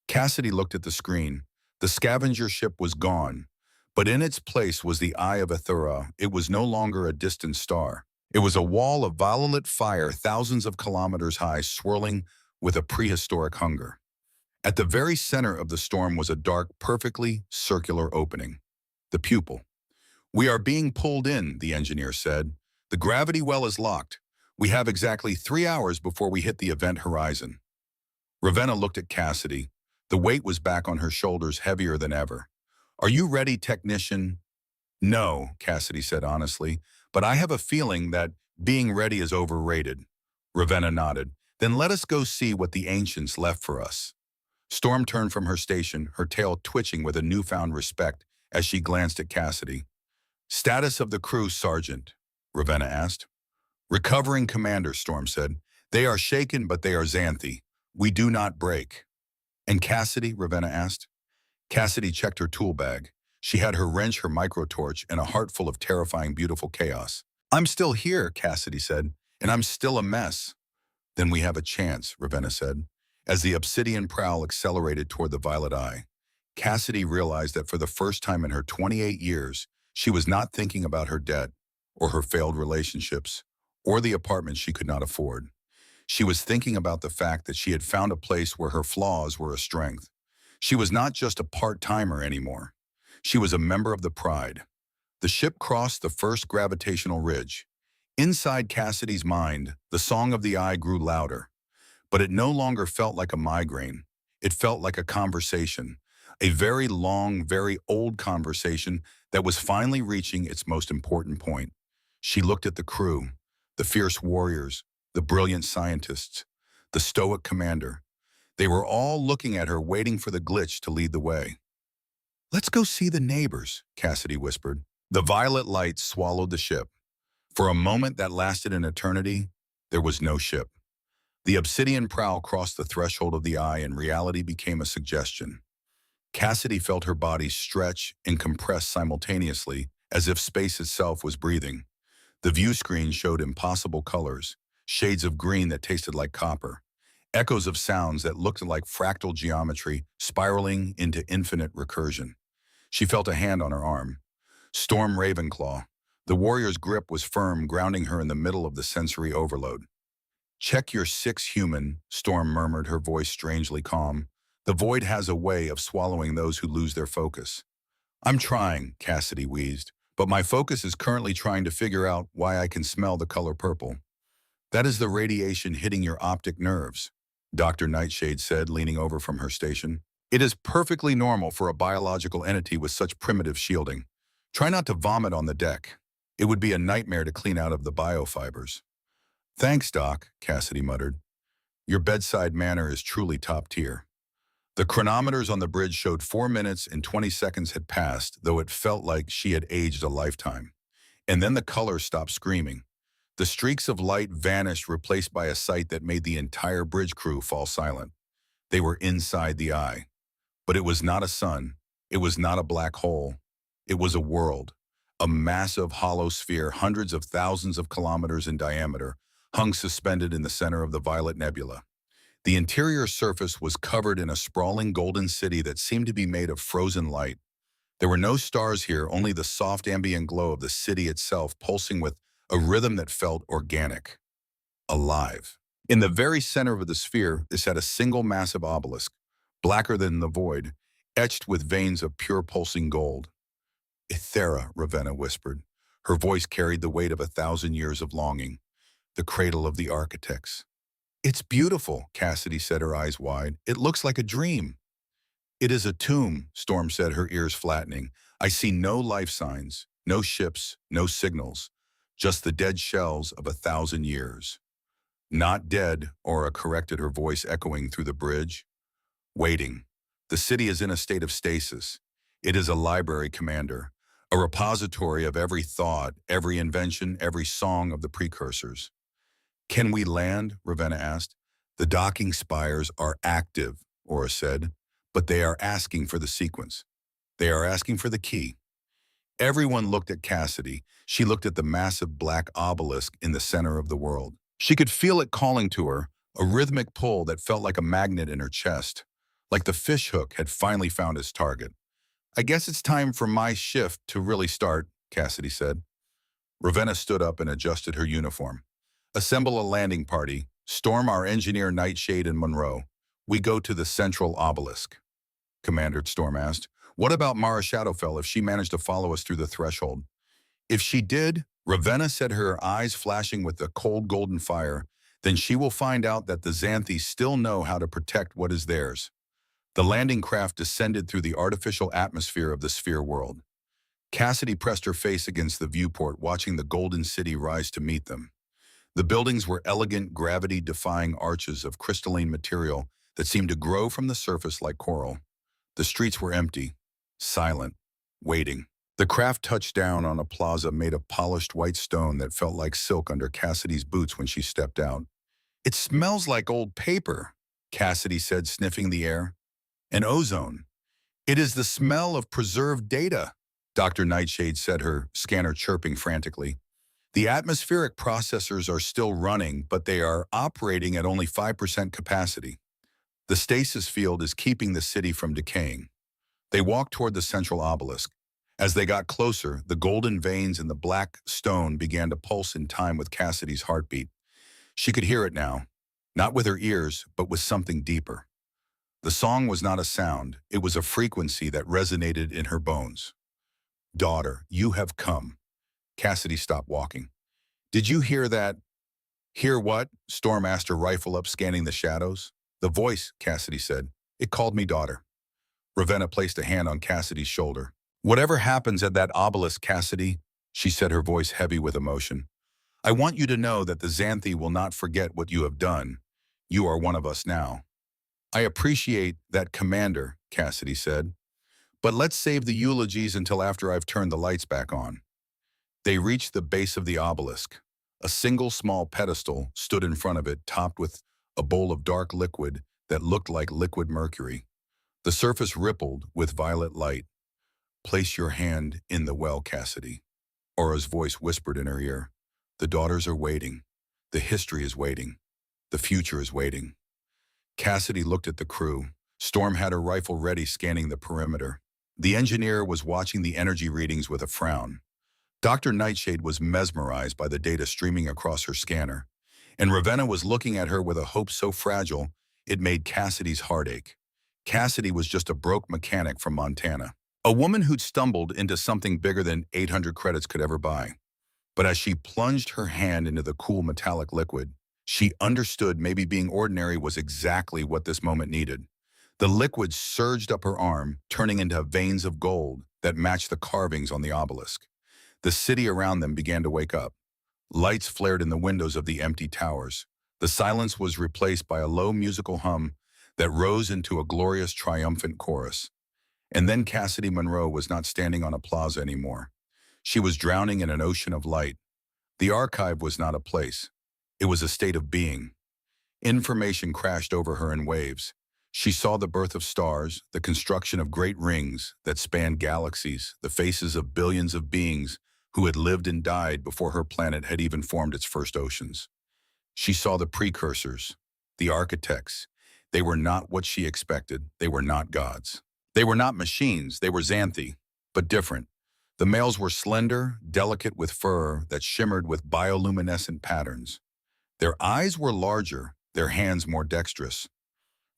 Cassidy looked at the screen. The scavenger ship was gone, but in its place was the eye of Athura. It was no longer a distant star. It was a wall of violet fire thousands of kilometers high, swirling with a prehistoric hunger. At the very center of the storm was a dark, perfectly circular opening. The pupil. We are being pulled in, the engineer said. The gravity well is locked. We have exactly 3 hours before we hit the event horizon. Ravenna looked at Cassidy. The weight was back on her shoulders, heavier than ever. Are you ready, technician? No, Cassidy said honestly, but I have a feeling that being ready is overrated. Ravenna nodded. Then let us go see what the ancients left for us. Storm turned from her station, her tail twitching with a newfound respect as she glanced at Cassidy. Status of the crew, Sergeant, Ravenna asked. Recovering commander, Storm said. They are shaken, but they are Xanthi. We do not break. And Cassidy, Ravenna asked. Cassidy checked her tool bag. She had her wrench, her microtorch, and a heart full of terrifying, beautiful chaos. I'm still here, Cassidy said, and I'm still a mess. Then we have a chance, Ravenna said. As the obsidian prowl accelerated toward the violet eye, Cassidy realized that for the first time in her 28 years, she was not thinking about her debt, or her failed relationships, or the apartment she could not afford. She was thinking about the fact that she had found a place where her flaws were a strength. She was not just a part-timer anymore. She was a member of the Pride. The ship crossed the first gravitational ridge. Inside Cassidy's mind, the song of the eye grew louder. But it no longer felt like a migraine. It felt like a conversation. A very long, very old conversation that was finally reaching its most important point. She looked at the crew, the fierce warriors, the brilliant scientists, the stoic commander. They were all looking at her, waiting for the glitch to lead the way. Let's go see the neighbors, Cassidy whispered. The violet light swallowed the ship. For a moment that lasted an eternity, there was no ship. The obsidian prowl crossed the threshold of the eye and reality became a suggestion. Cassidy felt her body stretch and compress simultaneously, as if space itself was breathing. The view screen showed impossible colors, shades of green that tasted like copper, echoes of sounds that looked like fractal geometry spiraling into infinite recursion. She felt a hand on her arm. Storm Ravenclaw. The warrior's grip was firm, grounding her in the middle of the sensory overload. Check your 6 human, Storm murmured, her voice strangely calm. The void has a way of swallowing those who lose their focus. I'm trying, Cassidy wheezed, but my focus is currently trying to figure out why I can smell the color purple. That is the radiation hitting your optic nerves, Dr. Nightshade said, leaning over from her station. It is perfectly normal for a biological entity with such primitive shielding. Try not to vomit on the deck. It would be a nightmare to clean out of the biofibers. Thanks, Doc, Cassidy muttered. Your bedside manner is truly top tier. The chronometers on the bridge showed 4 minutes and 20 seconds had passed, though it felt like she had aged a lifetime. And then the colors stopped screaming. The streaks of light vanished, replaced by a sight that made the entire bridge crew fall silent. They were inside the eye. But it was not a sun. It was not a black hole. It was a world. A massive hollow sphere, hundreds of thousands of kilometers in diameter, hung suspended in the center of the violet nebula. The interior surface was covered in a sprawling golden city that seemed to be made of frozen light. There were no stars here, only the soft ambient glow of the city itself pulsing with a rhythm that felt organic, alive. In the very center of the sphere, it sat a single massive obelisk, blacker than the void, etched with veins of pure pulsing gold. Ithera, Ravenna whispered. Her voice carried the weight of 1,000 years of longing. The cradle of the architects. It's beautiful, Cassidy said, her eyes wide. It looks like a dream. It is a tomb, Storm said, her ears flattening. I see no life signs, no ships, no signals, just the dead shells of 1,000 years. Not dead, Aura corrected, her voice echoing through the bridge. Waiting. The city is in a state of stasis. It is a library, Commander, a repository of every thought, every invention, every song of the precursors. Can we land? Ravenna asked. The docking spires are active, Aura said, but they are asking for the sequence. They are asking for the key. Everyone looked at Cassidy. She looked at the massive black obelisk in the center of the world. She could feel it calling to her, a rhythmic pull that felt like a magnet in her chest, like the fishhook had finally found its target. I guess it's time for my shift to really start, Cassidy said. Ravenna stood up and adjusted her uniform. Assemble a landing party. Storm our engineer Nightshade and Monroe. We go to the central obelisk. Commander Storm asked. What about Mara Shadowfell if she managed to follow us through the threshold? If she did, Ravenna said, her eyes flashing with the cold golden fire, then she will find out that the Xanthi still know how to protect what is theirs. The landing craft descended through the artificial atmosphere of the sphere world. Cassidy pressed her face against the viewport, watching the golden city rise to meet them. The buildings were elegant, gravity-defying arches of crystalline material that seemed to grow from the surface like coral. The streets were empty, silent, waiting. The craft touched down on a plaza made of polished white stone that felt like silk under Cassidy's boots when she stepped out. It smells like old paper, Cassidy said, sniffing the air. And ozone. It is the smell of preserved data, Dr. Nightshade said, her scanner chirping frantically. The atmospheric processors are still running, but they are operating at only 5% capacity. The stasis field is keeping the city from decaying. They walked toward the central obelisk. As they got closer, the golden veins in the black stone began to pulse in time with Cassidy's heartbeat. She could hear it now, not with her ears, but with something deeper. The song was not a sound, it was a frequency that resonated in her bones. Daughter, you have come. Cassidy stopped walking. Did you hear that? Hear what? Storm asked, her rifle up, scanning the shadows. The voice, Cassidy said. It called me daughter. Ravenna placed a hand on Cassidy's shoulder. Whatever happens at that obelisk, Cassidy, she said, her voice heavy with emotion, I want you to know that the Xanthi will not forget what you have done. You are one of us now. I appreciate that, Commander, Cassidy said. But let's save the eulogies until after I've turned the lights back on. They reached the base of the obelisk. A single small pedestal stood in front of it, topped with a bowl of dark liquid that looked like liquid mercury. The surface rippled with violet light. Place your hand in the well, Cassidy. Aura's voice whispered in her ear. The daughters are waiting. The history is waiting. The future is waiting. Cassidy looked at the crew. Storm had her rifle ready, scanning the perimeter. The engineer was watching the energy readings with a frown. Dr. Nightshade was mesmerized by the data streaming across her scanner, and Ravenna was looking at her with a hope so fragile it made Cassidy's heart ache. Cassidy was just a broke mechanic from Montana, a woman who'd stumbled into something bigger than 800 credits could ever buy. But as she plunged her hand into the cool metallic liquid, she understood maybe being ordinary was exactly what this moment needed. The liquid surged up her arm, turning into veins of gold that matched the carvings on the obelisk. The city around them began to wake up. Lights flared in the windows of the empty towers. The silence was replaced by a low musical hum that rose into a glorious, triumphant chorus. And then Cassidy Monroe was not standing on a plaza anymore. She was drowning in an ocean of light. The archive was not a place. It was a state of being. Information crashed over her in waves. She saw the birth of stars, the construction of great rings that spanned galaxies, the faces of billions of beings who had lived and died before her planet had even formed its first oceans. She saw the precursors, the architects. They were not what she expected. They were not gods. They were not machines. They were Xanthi, but different. The males were slender, delicate with fur that shimmered with bioluminescent patterns. Their eyes were larger, their hands more dexterous.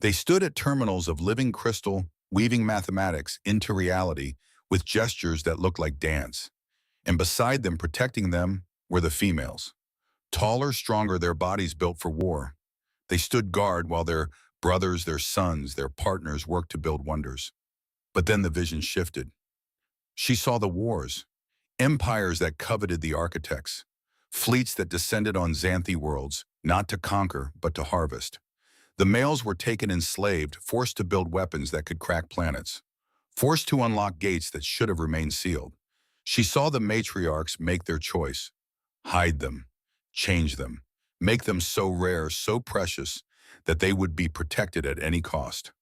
They stood at terminals of living crystal, weaving mathematics into reality with gestures that looked like dance. And beside them, protecting them, were the females. Taller, stronger, their bodies built for war. They stood guard while their brothers, their sons, their partners worked to build wonders. But then the vision shifted. She saw the wars, empires that coveted the architects, fleets that descended on Xanthi worlds, not to conquer, but to harvest. The males were taken enslaved, forced to build weapons that could crack planets, forced to unlock gates that should have remained sealed. She saw the matriarchs make their choice, hide them, change them, make them so rare, so precious, that they would be protected at any cost,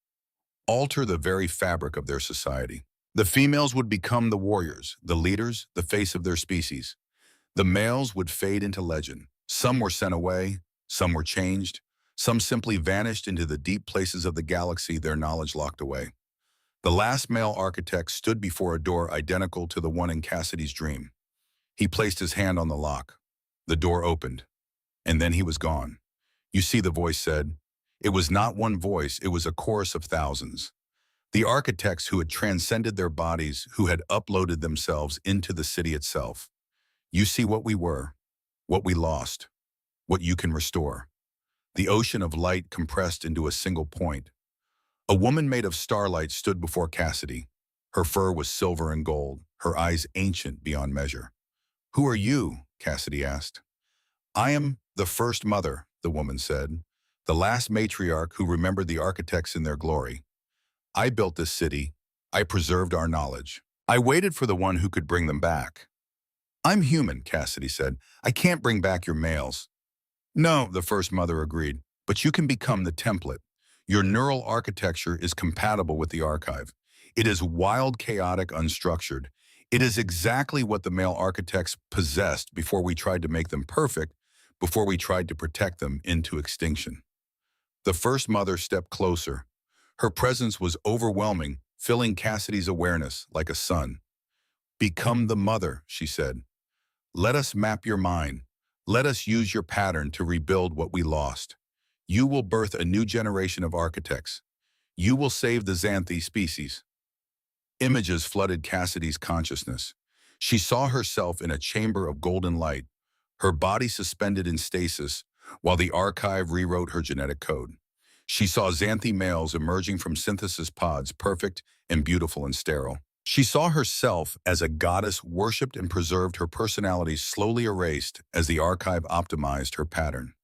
alter the very fabric of their society. The females would become the warriors, the leaders, the face of their species. The males would fade into legend. Some were sent away, some were changed, some simply vanished into the deep places of the galaxy, their knowledge locked away. The last male architect stood before a door identical to the one in Cassidy's dream. He placed his hand on the lock. The door opened, and then he was gone. You see, the voice said. It was not one voice, it was a chorus of thousands. The architects who had transcended their bodies, who had uploaded themselves into the city itself. You see what we were, what we lost, what you can restore. The ocean of light compressed into a single point. A woman made of starlight stood before Cassidy. Her fur was silver and gold, her eyes ancient beyond measure. Who are you? Cassidy asked. I am the first mother, the woman said, the last matriarch who remembered the architects in their glory. I built this city. I preserved our knowledge. I waited for the one who could bring them back. I'm human, Cassidy said. I can't bring back your males. No, the first mother agreed, but you can become the template. Your neural architecture is compatible with the archive. It is wild, chaotic, unstructured. It is exactly what the male architects possessed before we tried to make them perfect, before we tried to protect them into extinction. The first mother stepped closer. Her presence was overwhelming, filling Cassidy's awareness like a sun. Become the mother, she said. Let us map your mind. Let us use your pattern to rebuild what we lost. You will birth a new generation of architects. You will save the Xanthi species. Images flooded Cassidy's consciousness. She saw herself in a chamber of golden light, her body suspended in stasis, while the archive rewrote her genetic code. She saw Xanthi males emerging from synthesis pods, perfect and beautiful and sterile. She saw herself as a goddess worshipped and preserved, her personality slowly erased as the archive optimized her pattern.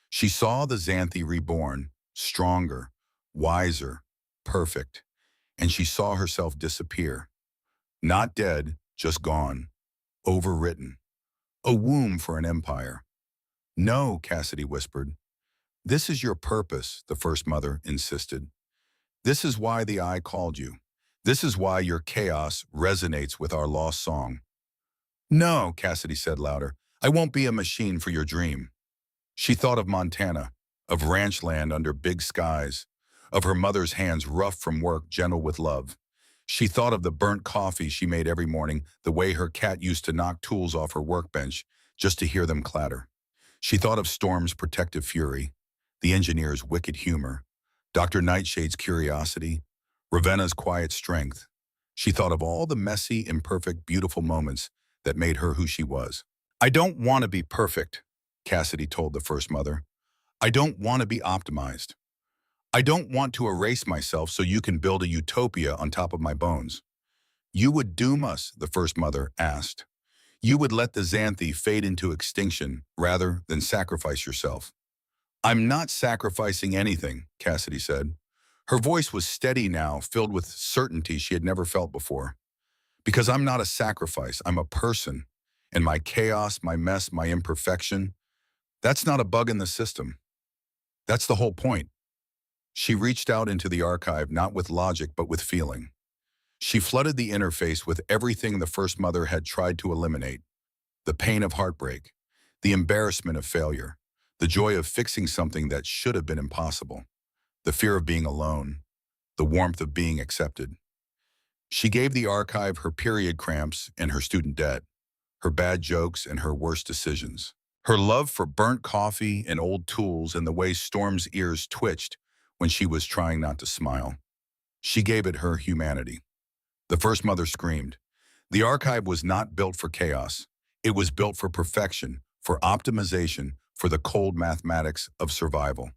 She saw the Xanthi reborn, stronger, wiser, perfect, and she saw herself disappear. Not dead, just gone, overwritten. A womb for an empire. No, Cassidy whispered. This is your purpose, the first mother insisted. This is why the Eye called you. This is why your chaos resonates with our lost song. No, Cassidy said louder. I won't be a machine for your dream. She thought of Montana, of ranch land under big skies, of her mother's hands rough from work, gentle with love. She thought of the burnt coffee she made every morning, the way her cat used to knock tools off her workbench just to hear them clatter. She thought of Storm's protective fury, the engineer's wicked humor, Dr. Nightshade's curiosity, Ravenna's quiet strength. She thought of all the messy, imperfect, beautiful moments that made her who she was. I don't want to be perfect, Cassidy told the first mother. I don't want to be optimized. I don't want to erase myself so you can build a utopia on top of my bones. You would doom us, the first mother asked. You would let the Xanthi fade into extinction rather than sacrifice yourself. I'm not sacrificing anything, Cassidy said. Her voice was steady now, filled with certainty she had never felt before. Because I'm not a sacrifice, I'm a person. And my chaos, my mess, my imperfection, that's not a bug in the system. That's the whole point. She reached out into the archive, not with logic, but with feeling. She flooded the interface with everything the first mother had tried to eliminate. The pain of heartbreak, the embarrassment of failure, the joy of fixing something that should have been impossible, the fear of being alone, the warmth of being accepted. She gave the archive her period cramps and her student debt, her bad jokes and her worst decisions, her love for burnt coffee and old tools and the way Storm's ears twitched when she was trying not to smile. She gave it her humanity. The first mother screamed. The archive was not built for chaos. It was built for perfection, for optimization, for the cold mathematics of survival.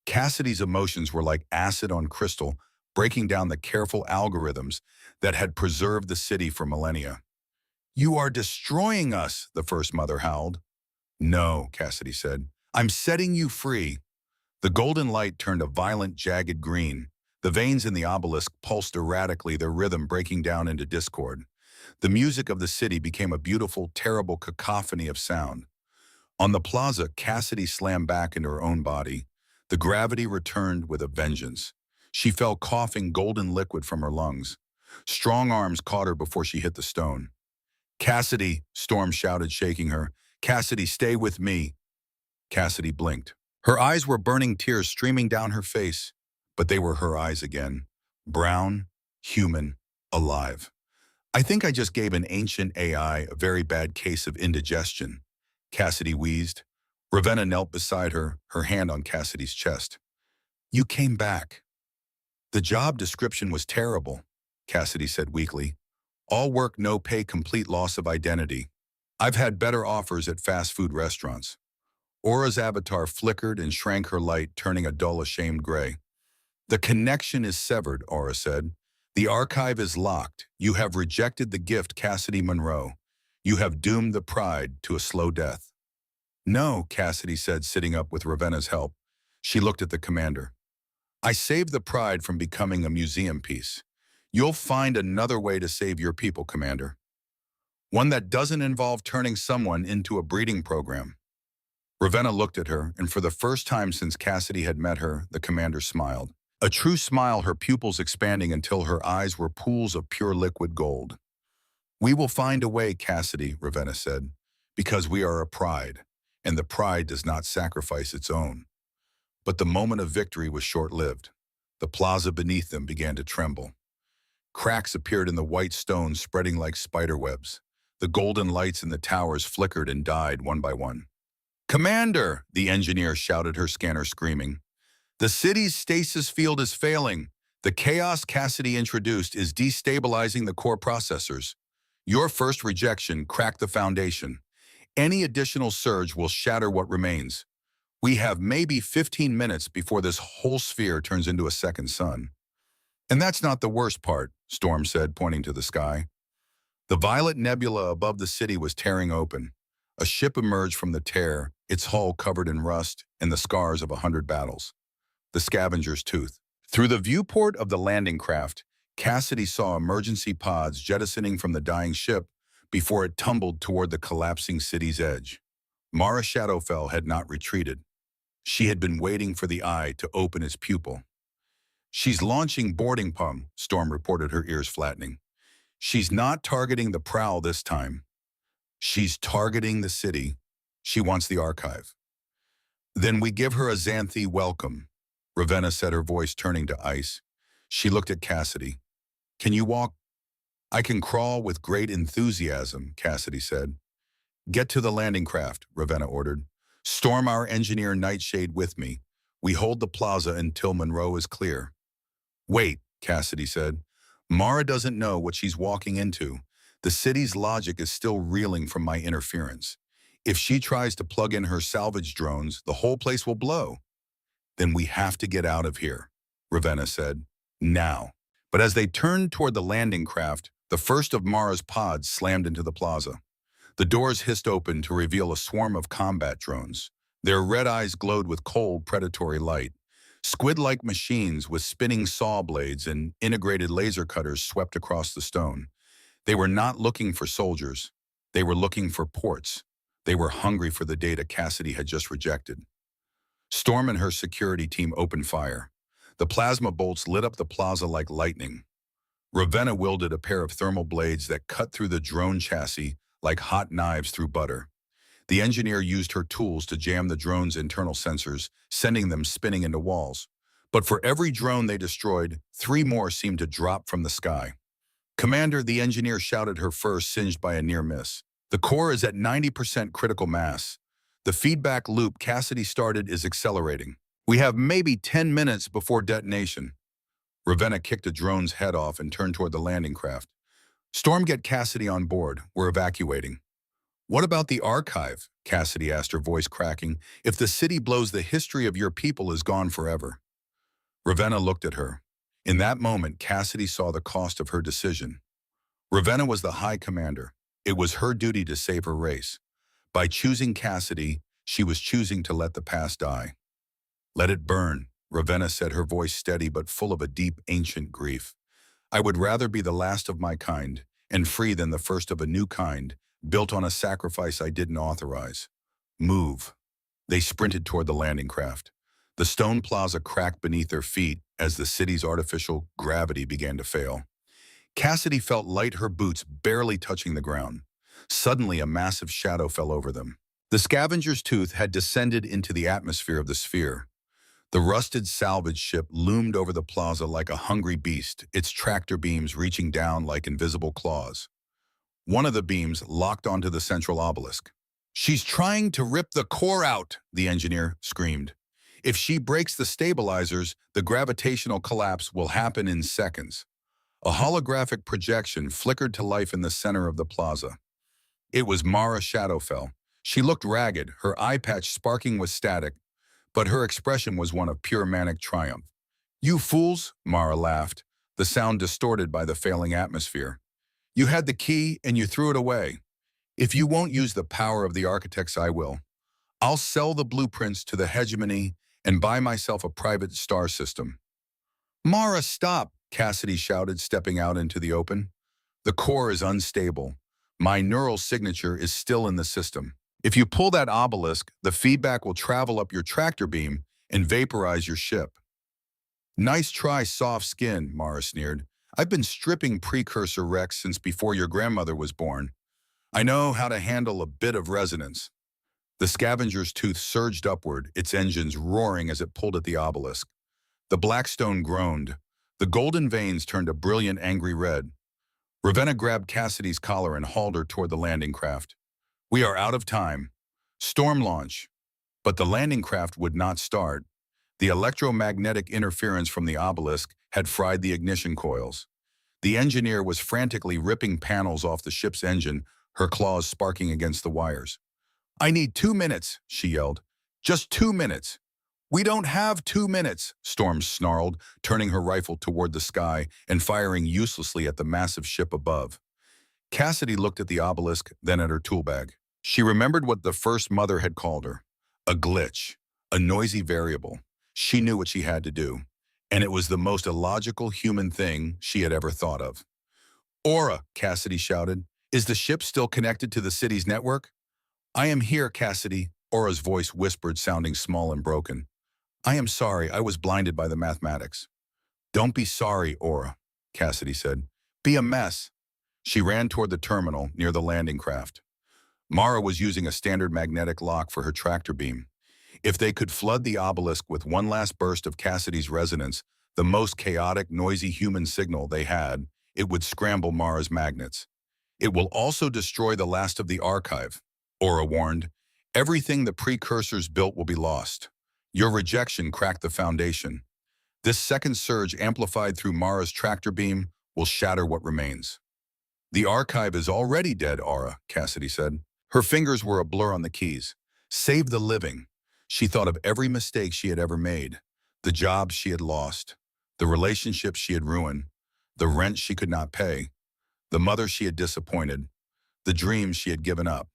Cassidy's emotions were like acid on crystal, breaking down the careful algorithms that had preserved the city for millennia. You are destroying us, the first mother howled. No, Cassidy said. I'm setting you free. The golden light turned a violent, jagged green. The veins in the obelisk pulsed erratically, their rhythm breaking down into discord. The music of the city became a beautiful, terrible cacophony of sound. On the plaza, Cassidy slammed back into her own body. The gravity returned with a vengeance. She fell coughing golden liquid from her lungs. Strong arms caught her before she hit the stone. "Cassidy," Storm shouted, shaking her. "Cassidy, stay with me." Cassidy blinked. Her eyes were burning, tears streaming down her face. But they were her eyes again. Brown, human, alive. "I think I just gave an ancient AI a very bad case of indigestion," Cassidy wheezed. Ravenna knelt beside her, her hand on Cassidy's chest. "You came back." "The job description was terrible," Cassidy said weakly. "All work, no pay, complete loss of identity. I've had better offers at fast food restaurants." Aura's avatar flickered and shrank, her light turning a dull, ashamed gray. "The connection is severed," Aura said. "The archive is locked. You have rejected the gift, Cassidy Monroe. You have doomed the pride to a slow death." "No," Cassidy said, sitting up with Ravenna's help. She looked at the commander. "I saved the pride from becoming a museum piece. You'll find another way to save your people, Commander. One that doesn't involve turning someone into a breeding program." Ravenna looked at her, and for the first time since Cassidy had met her, the commander smiled. A true smile, her pupils expanding until her eyes were pools of pure liquid gold. "We will find a way, Cassidy," Ravenna said, "because we are a pride, and the pride does not sacrifice its own." But the moment of victory was short-lived. The plaza beneath them began to tremble. Cracks appeared in the white stone, spreading like spider webs. The golden lights in the towers flickered and died one by one. "Commander!" the engineer shouted, her scanner screaming. "The city's stasis field is failing. The chaos Cassidy introduced is destabilizing the core processors. Your first rejection cracked the foundation. Any additional surge will shatter what remains. We have maybe 15 minutes before this whole sphere turns into a second sun." "And that's not the worst part," Storm said, pointing to the sky. The violet nebula above the city was tearing open. A ship emerged from the tear, its hull covered in rust and the scars of 100 battles. The Scavenger's Tooth. Through the viewport of the landing craft, Cassidy saw emergency pods jettisoning from the dying ship before it tumbled toward the collapsing city's edge. Mara Shadowfell had not retreated. She had been waiting for the eye to open its pupil. "She's launching boarding pump," Storm reported, her ears flattening. "She's not targeting the prowl this time. She's targeting the city. She wants the archive." "Then we give her a Xanthi welcome," Ravenna said, her voice turning to ice. She looked at Cassidy. "Can you walk?" "I can crawl with great enthusiasm," Cassidy said. "Get to the landing craft," Ravenna ordered. "Storm our engineer Nightshade with me. We hold the plaza until Monroe is clear." "Wait," Cassidy said. "Mara doesn't know what she's walking into. The city's logic is still reeling from my interference. If she tries to plug in her salvage drones, the whole place will blow." "Then we have to get out of here," Ravenna said. "Now." But as they turned toward the landing craft, the first of Mara's pods slammed into the plaza. The doors hissed open to reveal a swarm of combat drones. Their red eyes glowed with cold, predatory light. Squid-like machines with spinning saw blades and integrated laser cutters swept across the stone. They were not looking for soldiers. They were looking for ports. They were hungry for the data Cassidy had just rejected. Storm and her security team opened fire. The plasma bolts lit up the plaza like lightning. Ravenna wielded a pair of thermal blades that cut through the drone chassis like hot knives through butter. The engineer used her tools to jam the drone's internal sensors, sending them spinning into walls. But for every drone they destroyed, 3 more seemed to drop from the sky. "Commander," the engineer shouted, her fur singed by a near miss. "The core is at 90% critical mass. The feedback loop Cassidy started is accelerating. We have maybe 10 minutes before detonation." Ravenna kicked a drone's head off and turned toward the landing craft. "Storm, get Cassidy on board. We're evacuating." "What about the archive?" Cassidy asked, her voice cracking. "If the city blows, the history of your people is gone forever." Ravenna looked at her. In that moment, Cassidy saw the cost of her decision. Ravenna was the High Commander. It was her duty to save her race. By choosing Cassidy, she was choosing to let the past die. "Let it burn," Ravenna said, her voice steady but full of a deep, ancient grief. "I would rather be the last of my kind and free than the first of a new kind, built on a sacrifice I didn't authorize. Move." They sprinted toward the landing craft. The stone plaza cracked beneath their feet as the city's artificial gravity began to fail. Cassidy felt light, her boots barely touching the ground. Suddenly, a massive shadow fell over them. The scavenger's tooth had descended into the atmosphere of the sphere. The rusted salvage ship loomed over the plaza like a hungry beast, its tractor beams reaching down like invisible claws. One of the beams locked onto the central obelisk. "She's trying to rip the core out," the engineer screamed. "If she breaks the stabilizers, the gravitational collapse will happen in seconds." A holographic projection flickered to life in the center of the plaza. It was Mara Shadowfell. She looked ragged, her eye patch sparking with static, but her expression was one of pure manic triumph. "You fools," Mara laughed, the sound distorted by the failing atmosphere. "You had the key and you threw it away. If you won't use the power of the architects, I will. I'll sell the blueprints to the hegemony and buy myself a private star system." "Mara, stop!" Cassidy shouted, stepping out into the open. "The core is unstable. My neural signature is still in the system. If you pull that obelisk, the feedback will travel up your tractor beam and vaporize your ship." "Nice try, soft skin," Mara sneered. "I've been stripping precursor wrecks since before your grandmother was born. I know how to handle a bit of resonance." The scavenger's tooth surged upward, its engines roaring as it pulled at the obelisk. The black stone groaned. The golden veins turned a brilliant, angry red. Ravenna grabbed Cassidy's collar and hauled her toward the landing craft. "We are out of time. Storm launch." But the landing craft would not start. The electromagnetic interference from the obelisk had fried the ignition coils. The engineer was frantically ripping panels off the ship's engine, her claws sparking against the wires. "I need 2 minutes," she yelled. "Just 2 minutes." "We don't have 2 minutes," Storm snarled, turning her rifle toward the sky and firing uselessly at the massive ship above. Cassidy looked at the obelisk, then at her tool bag. She remembered what the first mother had called her. A glitch, a noisy variable. She knew what she had to do, and it was the most illogical human thing she had ever thought of. "Aura," Cassidy shouted. "Is the ship still connected to the city's network?" "I am here, Cassidy," Aura's voice whispered, sounding small and broken. "I am sorry, I was blinded by the mathematics." "Don't be sorry, Aura," Cassidy said. "Be a mess." She ran toward the terminal near the landing craft. Mara was using a standard magnetic lock for her tractor beam. If they could flood the obelisk with one last burst of Cassidy's resonance, the most chaotic, noisy human signal they had, it would scramble Mara's magnets. "It will also destroy the last of the archive," Aura warned. "Everything the precursors built will be lost. Your rejection cracked the foundation. This second surge amplified through Mara's tractor beam will shatter what remains." "The archive is already dead, Aura," Cassidy said. Her fingers were a blur on the keys. "Save the living." She thought of every mistake she had ever made, the jobs she had lost, the relationships she had ruined, the rent she could not pay, the mother she had disappointed, the dreams she had given up.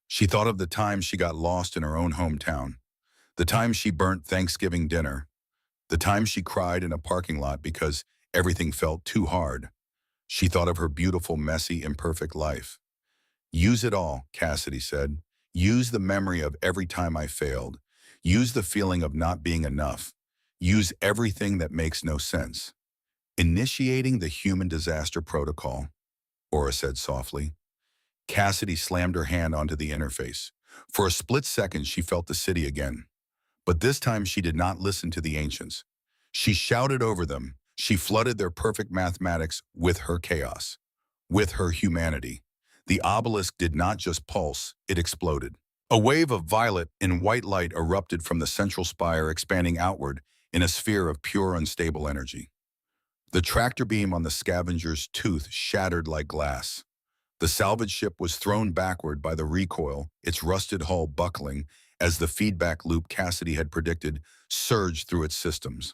She thought of the time she got lost in her own hometown, the time she burnt Thanksgiving dinner, the time she cried in a parking lot because everything felt too hard. She thought of her beautiful, messy, imperfect life. "Use it all," Cassidy said. "Use the memory of every time I failed. Use the feeling of not being enough. Use everything that makes no sense." "Initiating the human disaster protocol," Aura said softly. Cassidy slammed her hand onto the interface. For a split second, she felt the city again. But this time, she did not listen to the ancients. She shouted over them. She flooded their perfect mathematics with her chaos, with her humanity. The obelisk did not just pulse, it exploded. A wave of violet and white light erupted from the central spire, expanding outward in a sphere of pure, unstable energy. The tractor beam on the scavenger's tooth shattered like glass. The salvage ship was thrown backward by the recoil, its rusted hull buckling as the feedback loop Cassidy had predicted surged through its systems.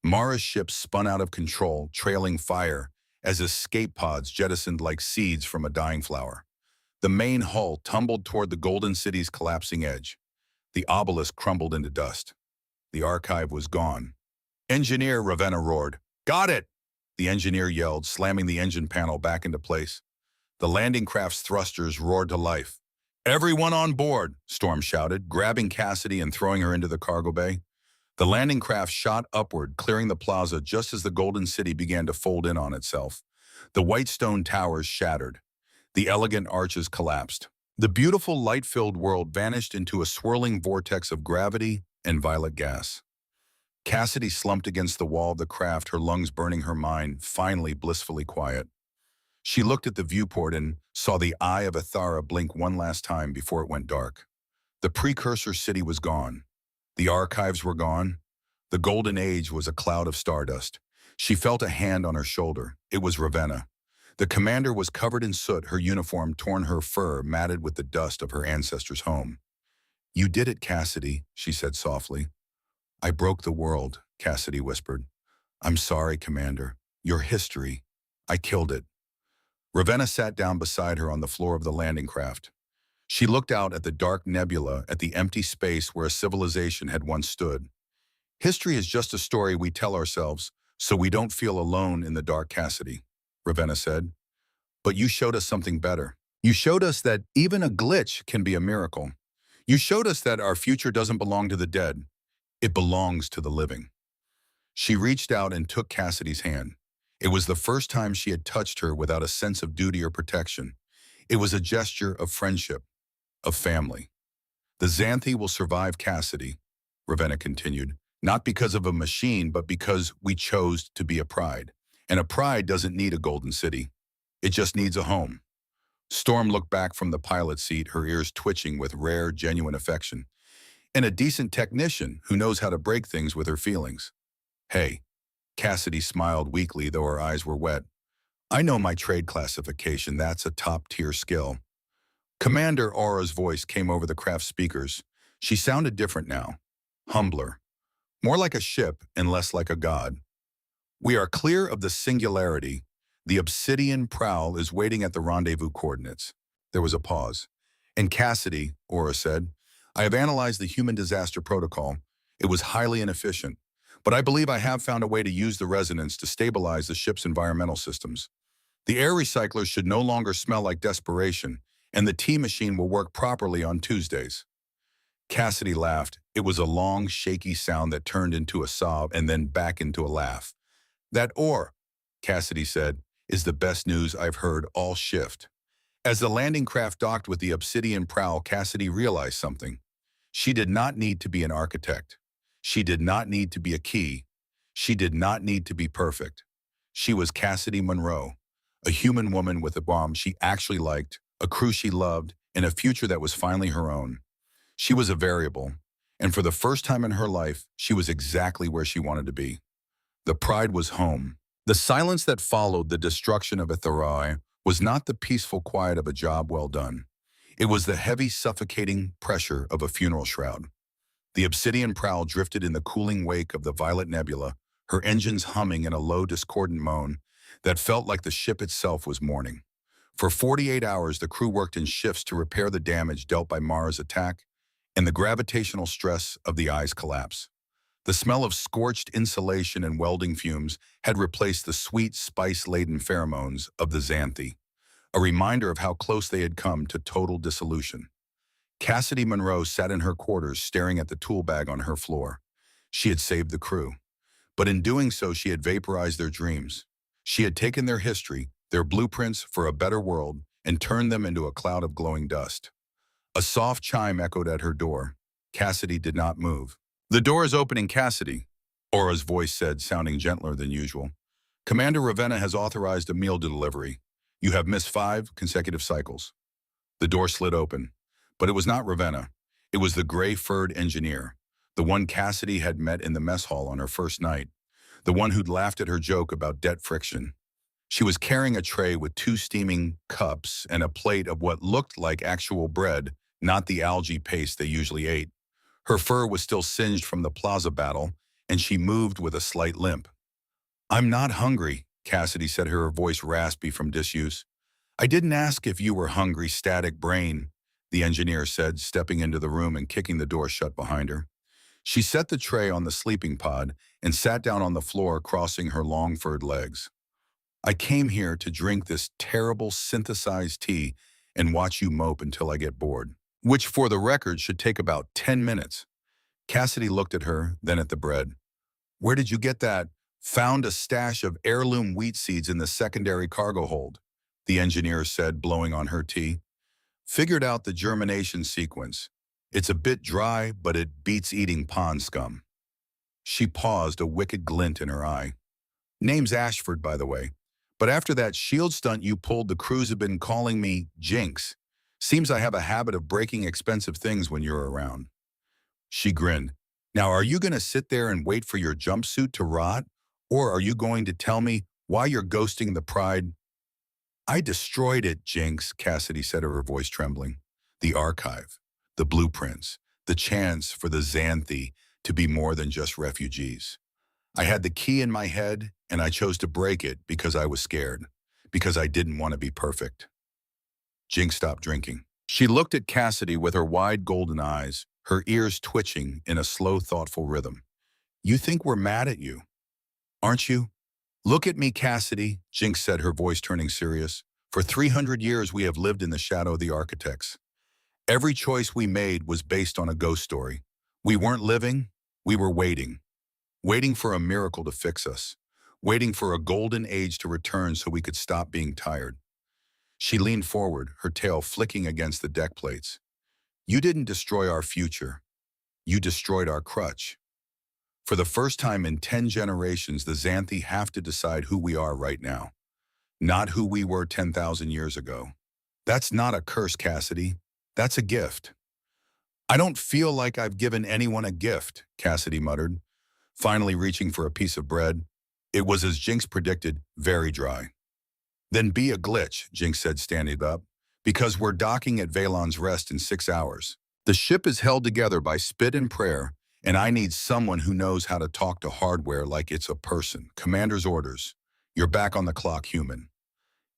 Mara's ship spun out of control, trailing fire as escape pods jettisoned like seeds from a dying flower. The main hull tumbled toward the Golden City's collapsing edge. The obelisk crumbled into dust. The archive was gone. "Engineer," Ravenna roared. "Got it!" The engineer yelled, slamming the engine panel back into place. The landing craft's thrusters roared to life. "Everyone on board," Storm shouted, grabbing Cassidy and throwing her into the cargo bay. The landing craft shot upward, clearing the plaza just as the Golden City began to fold in on itself. The white stone towers shattered. The elegant arches collapsed. The beautiful light-filled world vanished into a swirling vortex of gravity and violet gas. Cassidy slumped against the wall of the craft, her lungs burning, her mind finally blissfully quiet. She looked at the viewport and saw the eye of Athara blink one last time before it went dark. The precursor city was gone. The archives were gone. The golden age was a cloud of stardust. She felt a hand on her shoulder. It was Ravenna. The commander was covered in soot, her uniform torn, her fur matted with the dust of her ancestors' home. "You did it, Cassidy," she said softly. "I broke the world," Cassidy whispered. "I'm sorry, Commander. Your history. I killed it." Ravenna sat down beside her on the floor of the landing craft. She looked out at the dark nebula, at the empty space where a civilization had once stood. "History is just a story we tell ourselves, so we don't feel alone in the dark, Cassidy," Ravenna said. "But you showed us something better. You showed us that even a glitch can be a miracle. You showed us that our future doesn't belong to the dead. It belongs to the living." She reached out and took Cassidy's hand. It was the first time she had touched her without a sense of duty or protection. It was a gesture of friendship, of family. "The Xanthi will survive, Cassidy," Ravenna continued, "not because of a machine, but because we chose to be a pride. And a pride doesn't need a golden city. It just needs a home." Storm looked back from the pilot seat, her ears twitching with rare, genuine affection. "And a decent technician who knows how to break things with her feelings." "Hey," Cassidy smiled weakly, though her eyes were wet. "I know my trade classification. That's a top-tier skill." Commander Aura's voice came over the craft speakers. She sounded different now, humbler, more like a ship and less like a god. "We are clear of the singularity. The obsidian prowl is waiting at the rendezvous coordinates." There was a pause. "And Cassidy," Aura said, "I have analyzed the human disaster protocol. It was highly inefficient. But I believe I have found a way to use the resonance to stabilize the ship's environmental systems. The air recyclers should no longer smell like desperation, and the tea machine will work properly on Tuesdays." Cassidy laughed. It was a long, shaky sound that turned into a sob and then back into a laugh. "That ore," Cassidy said, "is the best news I've heard all shift." As the landing craft docked with the obsidian prowl, Cassidy realized something. She did not need to be an architect. She did not need to be a key. She did not need to be perfect. She was Cassidy Monroe, a human woman with a bomb she actually liked, a crew she loved, and a future that was finally her own. She was a variable, and for the first time in her life, she was exactly where she wanted to be. The pride was home. The silence that followed the destruction of Atherai was not the peaceful quiet of a job well done. It was the heavy, suffocating pressure of a funeral shroud. The obsidian prowl drifted in the cooling wake of the violet nebula, her engines humming in a low, discordant moan that felt like the ship itself was mourning. For 48 hours, the crew worked in shifts to repair the damage dealt by Mara's attack and the gravitational stress of the eye's collapse. The smell of scorched insulation and welding fumes had replaced the sweet, spice-laden pheromones of the Xanthi, a reminder of how close they had come to total dissolution. Cassidy Monroe sat in her quarters staring at the tool bag on her floor. She had saved the crew. But in doing so, she had vaporized their dreams. She had taken their history, their blueprints for a better world, and turned them into a cloud of glowing dust. A soft chime echoed at her door. Cassidy did not move. "The door is opening, Cassidy," Aura's voice said, sounding gentler than usual. "Commander Ravenna has authorized a meal delivery. You have missed 5 consecutive cycles." The door slid open. But it was not Ravenna. It was the gray-furred engineer, the one Cassidy had met in the mess hall on her first night, the one who'd laughed at her joke about debt friction. She was carrying a tray with 2 steaming cups and a plate of what looked like actual bread, not the algae paste they usually ate. Her fur was still singed from the plaza battle, and she moved with a slight limp. "I'm not hungry," Cassidy said, her voice raspy from disuse. "I didn't ask if you were hungry, static brain," the engineer said, stepping into the room and kicking the door shut behind her. She set the tray on the sleeping pod and sat down on the floor, crossing her long furred legs. "I came here to drink this terrible synthesized tea and watch you mope until I get bored. Which, for the record, should take about 10 minutes. Cassidy looked at her, then at the bread. "Where did you get that Found a stash of heirloom wheat seeds in the secondary cargo hold, the engineer said, blowing on her tea. Figured out the germination sequence. It's a bit dry, but it beats eating pond scum. She paused, a wicked glint in her eye. Name's Ashford, by the way. But after that shield stunt you pulled, the crews have been calling me Jinx. Seems I have a habit of breaking expensive things when you're around. She grinned. Now, are you going to sit there and wait for your jumpsuit to rot? Or are you going to tell me why you're ghosting the pride? I destroyed it, Jinx, Cassidy said, her voice trembling. The archive, the blueprints, the chance for the Xanthi to be more than just refugees. I had the key in my head, and I chose to break it because I was scared, because I didn't want to be perfect. Jinx stopped drinking. She looked at Cassidy with her wide golden eyes, her ears twitching in a slow, thoughtful rhythm. You think we're mad at you, aren't you? Look at me, Cassidy, Jinx said, her voice turning serious. For 300 years we have lived in the shadow of the architects. Every choice we made was based on a ghost story. We weren't living, we were waiting. Waiting for a miracle to fix us. Waiting for a golden age to return so we could stop being tired. She leaned forward, her tail flicking against the deck plates. You didn't destroy our future. You destroyed our crutch. For the first time in 10 generations, the Xanthi have to decide who we are right now, not who we were 10,000 years ago. That's not a curse, Cassidy. That's a gift. I don't feel like I've given anyone a gift, Cassidy muttered, finally reaching for a piece of bread. It was, as Jinx predicted, very dry. Then be a glitch, Jinx said, standing up, because we're docking at Valon's Rest in 6 hours. The ship is held together by spit and prayer, and I need someone who knows how to talk to hardware like it's a person. Commander's orders. You're back on the clock, human.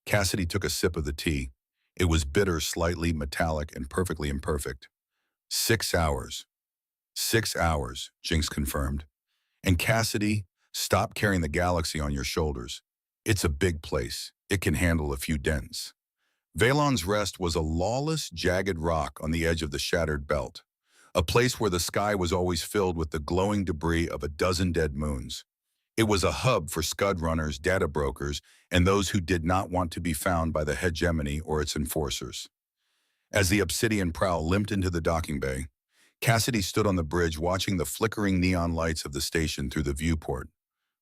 Cassidy took a sip of the tea. It was bitter, slightly metallic, and perfectly imperfect. 6 hours. 6 hours, Jinx confirmed. And Cassidy, stop carrying the galaxy on your shoulders. It's a big place. It can handle a few dents. Valon's Rest was a lawless, jagged rock on the edge of the shattered belt, a place where the sky was always filled with the glowing debris of a dozen dead moons. It was a hub for scud runners, data brokers, and those who did not want to be found by the hegemony or its enforcers. As the Obsidian prow limped into the docking bay, Cassidy stood on the bridge watching the flickering neon lights of the station through the viewport.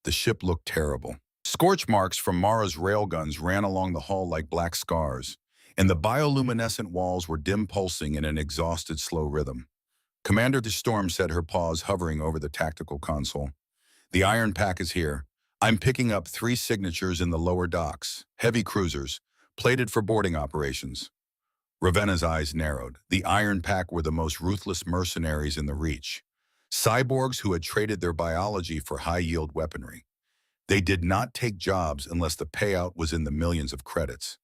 The ship looked terrible. Scorch marks from Mara's railguns ran along the hull like black scars, and the bioluminescent walls were dim pulsing in an exhausted, slow rhythm. Commander de Storm said, her paws hovering over the tactical console. The Iron Pack is here. I'm picking up 3 signatures in the lower docks, heavy cruisers, plated for boarding operations. Ravenna's eyes narrowed. The Iron Pack were the most ruthless mercenaries in the Reach. Cyborgs who had traded their biology for high-yield weaponry. They did not take jobs unless the payout was in the millions of credits.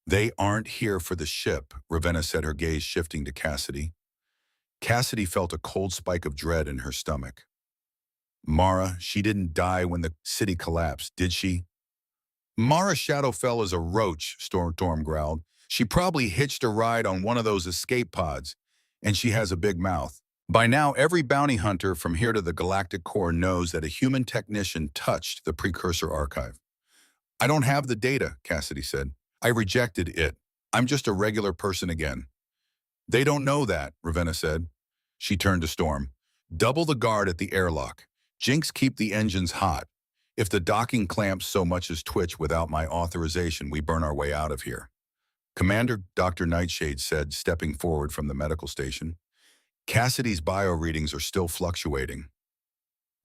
They aren't here for the ship, Ravenna said, her gaze shifting to Cassidy. Cassidy felt a cold spike of dread in her stomach. Mara, she didn't die when the city collapsed, did she? Mara Shadowfell is a roach, Storm growled. She probably hitched a ride on one of those escape pods, and she has a big mouth. By now, every bounty hunter from here to the Galactic Core knows that a human technician touched the precursor archive. I don't have the data, Cassidy said. I rejected it. I'm just a regular person again. They don't know that, Ravenna said. She turned to Storm. Double the guard at the airlock. Jinx, keep the engines hot. If the docking clamps so much as twitch without my authorization, we burn our way out of here. Commander, Dr. Nightshade said, stepping forward from the medical station. Cassidy's bio readings are still fluctuating.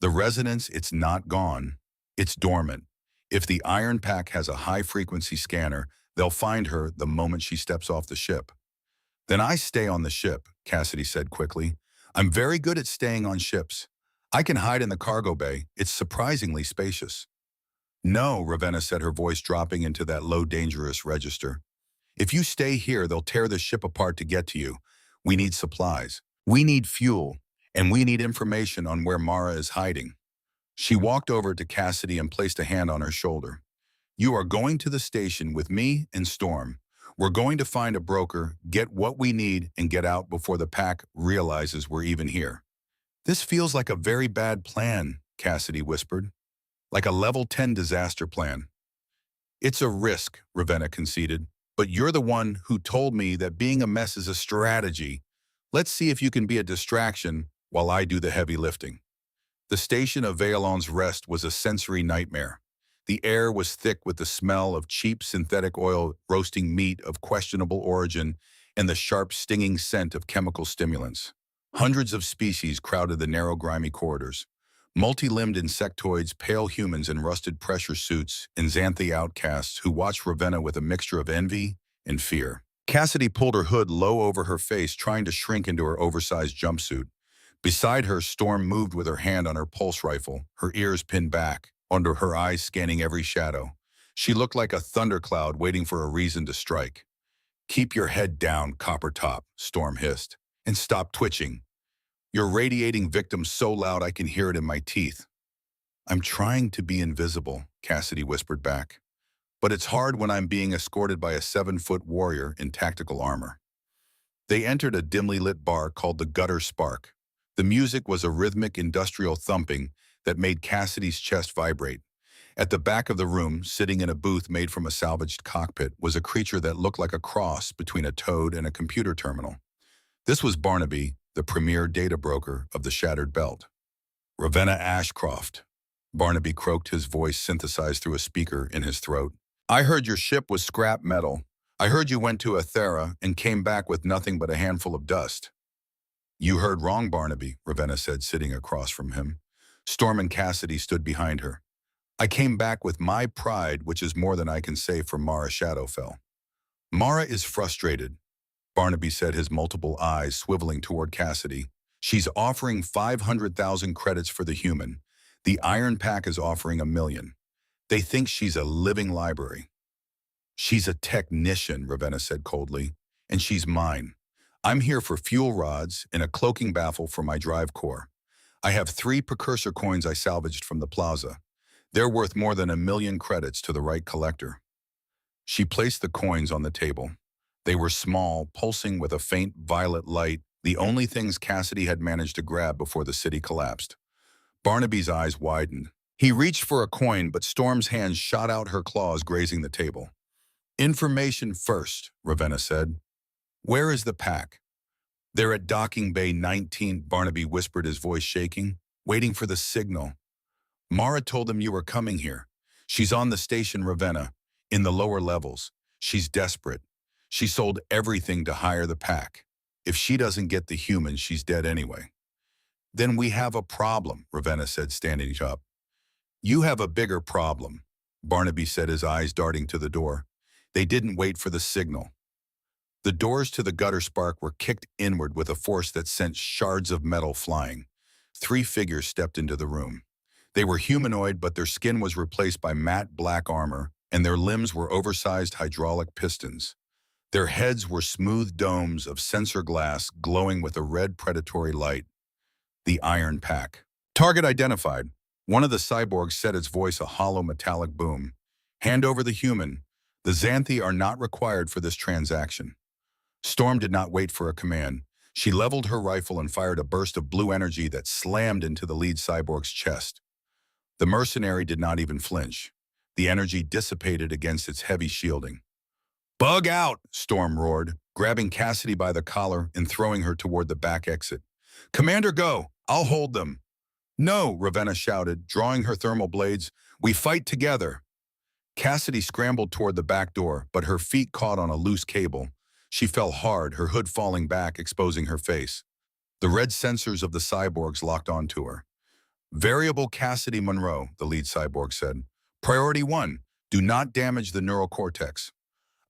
The resonance, it's not gone. It's dormant. If the Iron Pack has a high-frequency scanner, they'll find her the moment she steps off the ship. Then I stay on the ship, Cassidy said quickly. I'm very good at staying on ships. I can hide in the cargo bay. It's surprisingly spacious. No, Ravenna said, her voice dropping into that low, dangerous register. If you stay here, they'll tear the ship apart to get to you. We need supplies. We need fuel. And we need information on where Mara is hiding. She walked over to Cassidy and placed a hand on her shoulder. You are going to the station with me and Storm. We're going to find a broker, get what we need, and get out before the pack realizes we're even here. This feels like a very bad plan, Cassidy whispered. like a level 10 disaster plan. It's a risk, Ravenna conceded, but you're the one who told me that being a mess is a strategy. Let's see if you can be a distraction while I do the heavy lifting. The station of Veillon's Rest was a sensory nightmare. The air was thick with the smell of cheap synthetic oil roasting meat of questionable origin and the sharp, stinging scent of chemical stimulants. Hundreds of species crowded the narrow, grimy corridors. Multi-limbed insectoids, pale humans in rusted pressure suits, and xanthe outcasts who watched Ravenna with a mixture of envy and fear. Cassidy pulled her hood low over her face, trying to shrink into her oversized jumpsuit. Beside her, Storm moved with her hand on her pulse rifle, her ears pinned back, under her eyes scanning every shadow. She looked like a thundercloud waiting for a reason to strike. "Keep your head down, Copper Top," Storm hissed, "and stop twitching. You're radiating victims so loud I can hear it in my teeth." "I'm trying to be invisible," Cassidy whispered back. "But it's hard when I'm being escorted by a 7-foot warrior in tactical armor." They entered a dimly lit bar called the Gutter Spark. The music was a rhythmic industrial thumping that made Cassidy's chest vibrate. At the back of the room, sitting in a booth made from a salvaged cockpit, was a creature that looked like a cross between a toad and a computer terminal. This was Barnaby, the premier data broker of the Shattered Belt. "Ravenna Ashcroft," Barnaby croaked, his voice synthesized through a speaker in his throat. "I heard your ship was scrap metal. I heard you went to Athera and came back with nothing but a handful of dust." "You heard wrong, Barnaby," Ravenna said, sitting across from him. Storm and Cassidy stood behind her. "I came back with my pride, which is more than I can say for Mara Shadowfell." "Mara is frustrated," Barnaby said, his multiple eyes swiveling toward Cassidy. "She's offering 500,000 credits for the human. The Iron Pack is offering 1 million. They think she's a living library." "She's a technician," Ravenna said coldly, "and she's mine. I'm here for fuel rods and a cloaking baffle for my drive core. I have 3 precursor coins I salvaged from the plaza. They're worth more than 1 million credits to the right collector." She placed the coins on the table. They were small, pulsing with a faint violet light, the only things Cassidy had managed to grab before the city collapsed. Barnaby's eyes widened. He reached for a coin, but Storm's hand shot out, her claws grazing the table. "Information first," Ravenna said. "Where is the pack?" "They're at Docking Bay 19, Barnaby whispered, his voice shaking, "waiting for the signal. Mara told them you were coming here. She's on the station, Ravenna, in the lower levels. She's desperate. She sold everything to hire the pack. If she doesn't get the humans, she's dead anyway." "Then we have a problem," Ravenna said, standing up. "You have a bigger problem," Barnaby said, his eyes darting to the door. They didn't wait for the signal. The doors to the Gutter Spark were kicked inward with a force that sent shards of metal flying. 3 figures stepped into the room. They were humanoid, but their skin was replaced by matte black armor, and their limbs were oversized hydraulic pistons. Their heads were smooth domes of sensor glass glowing with a red predatory light. The Iron Pack. "Target identified." One of the cyborgs said, its voice a hollow metallic boom. "Hand over the human. The Xanthi are not required for this transaction." Storm did not wait for a command. She leveled her rifle and fired a burst of blue energy that slammed into the lead cyborg's chest. The mercenary did not even flinch. The energy dissipated against its heavy shielding. "Bug out!" Storm roared, grabbing Cassidy by the collar and throwing her toward the back exit. "Commander, go! I'll hold them." "No," Ravenna shouted, drawing her thermal blades. "We fight together." Cassidy scrambled toward the back door, but her feet caught on a loose cable. She fell hard, her hood falling back, exposing her face. The red sensors of the cyborgs locked onto her. "Variable Cassidy Monroe," the lead cyborg said. "Priority 1, do not damage the neural cortex."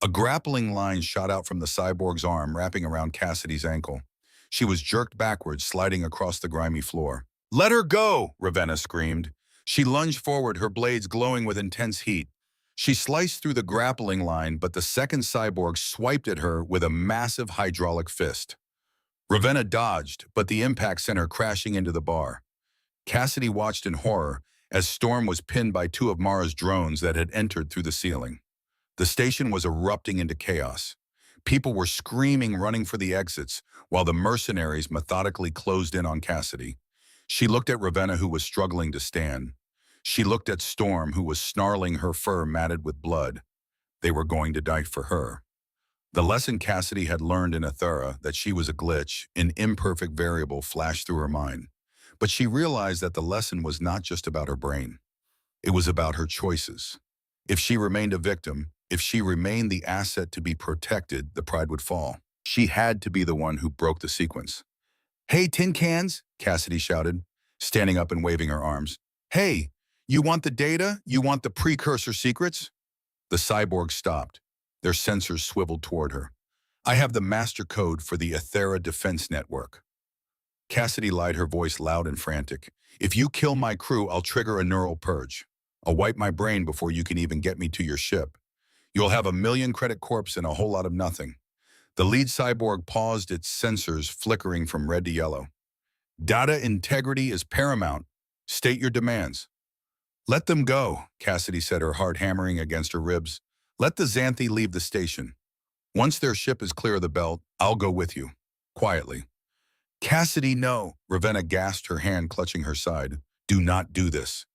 A grappling line shot out from the cyborg's arm, wrapping around Cassidy's ankle. She was jerked backwards, sliding across the grimy floor. "Let her go!" Ravenna screamed. She lunged forward, her blades glowing with intense heat. She sliced through the grappling line, but the second cyborg swiped at her with a massive hydraulic fist. Ravenna dodged, but the impact sent her crashing into the bar. Cassidy watched in horror as Storm was pinned by 2 of Mara's drones that had entered through the ceiling. The station was erupting into chaos. People were screaming, running for the exits, while the mercenaries methodically closed in on Cassidy. She looked at Ravenna, who was struggling to stand. She looked at Storm, who was snarling, her fur matted with blood. They were going to die for her. The lesson Cassidy had learned in Athera, that she was a glitch, an imperfect variable, flashed through her mind. But she realized that the lesson was not just about her brain. It was about her choices. If she remained a victim, if she remained the asset to be protected, the pride would fall. She had to be the one who broke the sequence. "Hey, tin cans," Cassidy shouted, standing up and waving her arms. "Hey, you want the data? You want the precursor secrets?" The cyborg stopped. Their sensors swiveled toward her. "I have the master code for the Athera Defense Network." Cassidy lied, her voice loud and frantic. "If you kill my crew, I'll trigger a neural purge. I'll wipe my brain before you can even get me to your ship. You'll have 1,000,000 credit corps and a whole lot of nothing." The lead cyborg paused, its sensors flickering from red to yellow. "Data integrity is paramount. State your demands." "Let them go," Cassidy said, her heart hammering against her ribs. "Let the Xanthi leave the station. Once their ship is clear of the belt, I'll go with you." Quietly. "Cassidy, no," Ravenna gasped, her hand clutching her side. "Do not do this."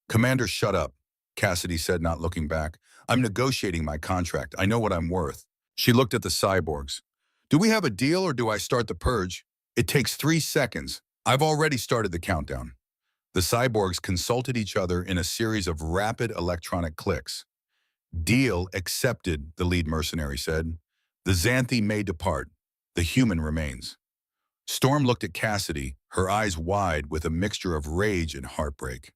"Commander, shut up," Cassidy said, not looking back. "I'm negotiating my contract. I know what I'm worth." She looked at the cyborgs. "Do we have a deal, or do I start the purge? It takes 3 seconds. I've already started the countdown." The cyborgs consulted each other in a series of rapid electronic clicks. "Deal accepted," the lead mercenary said. "The Xanthi may depart. The human remains." Storm looked at Cassidy, her eyes wide with a mixture of rage and heartbreak.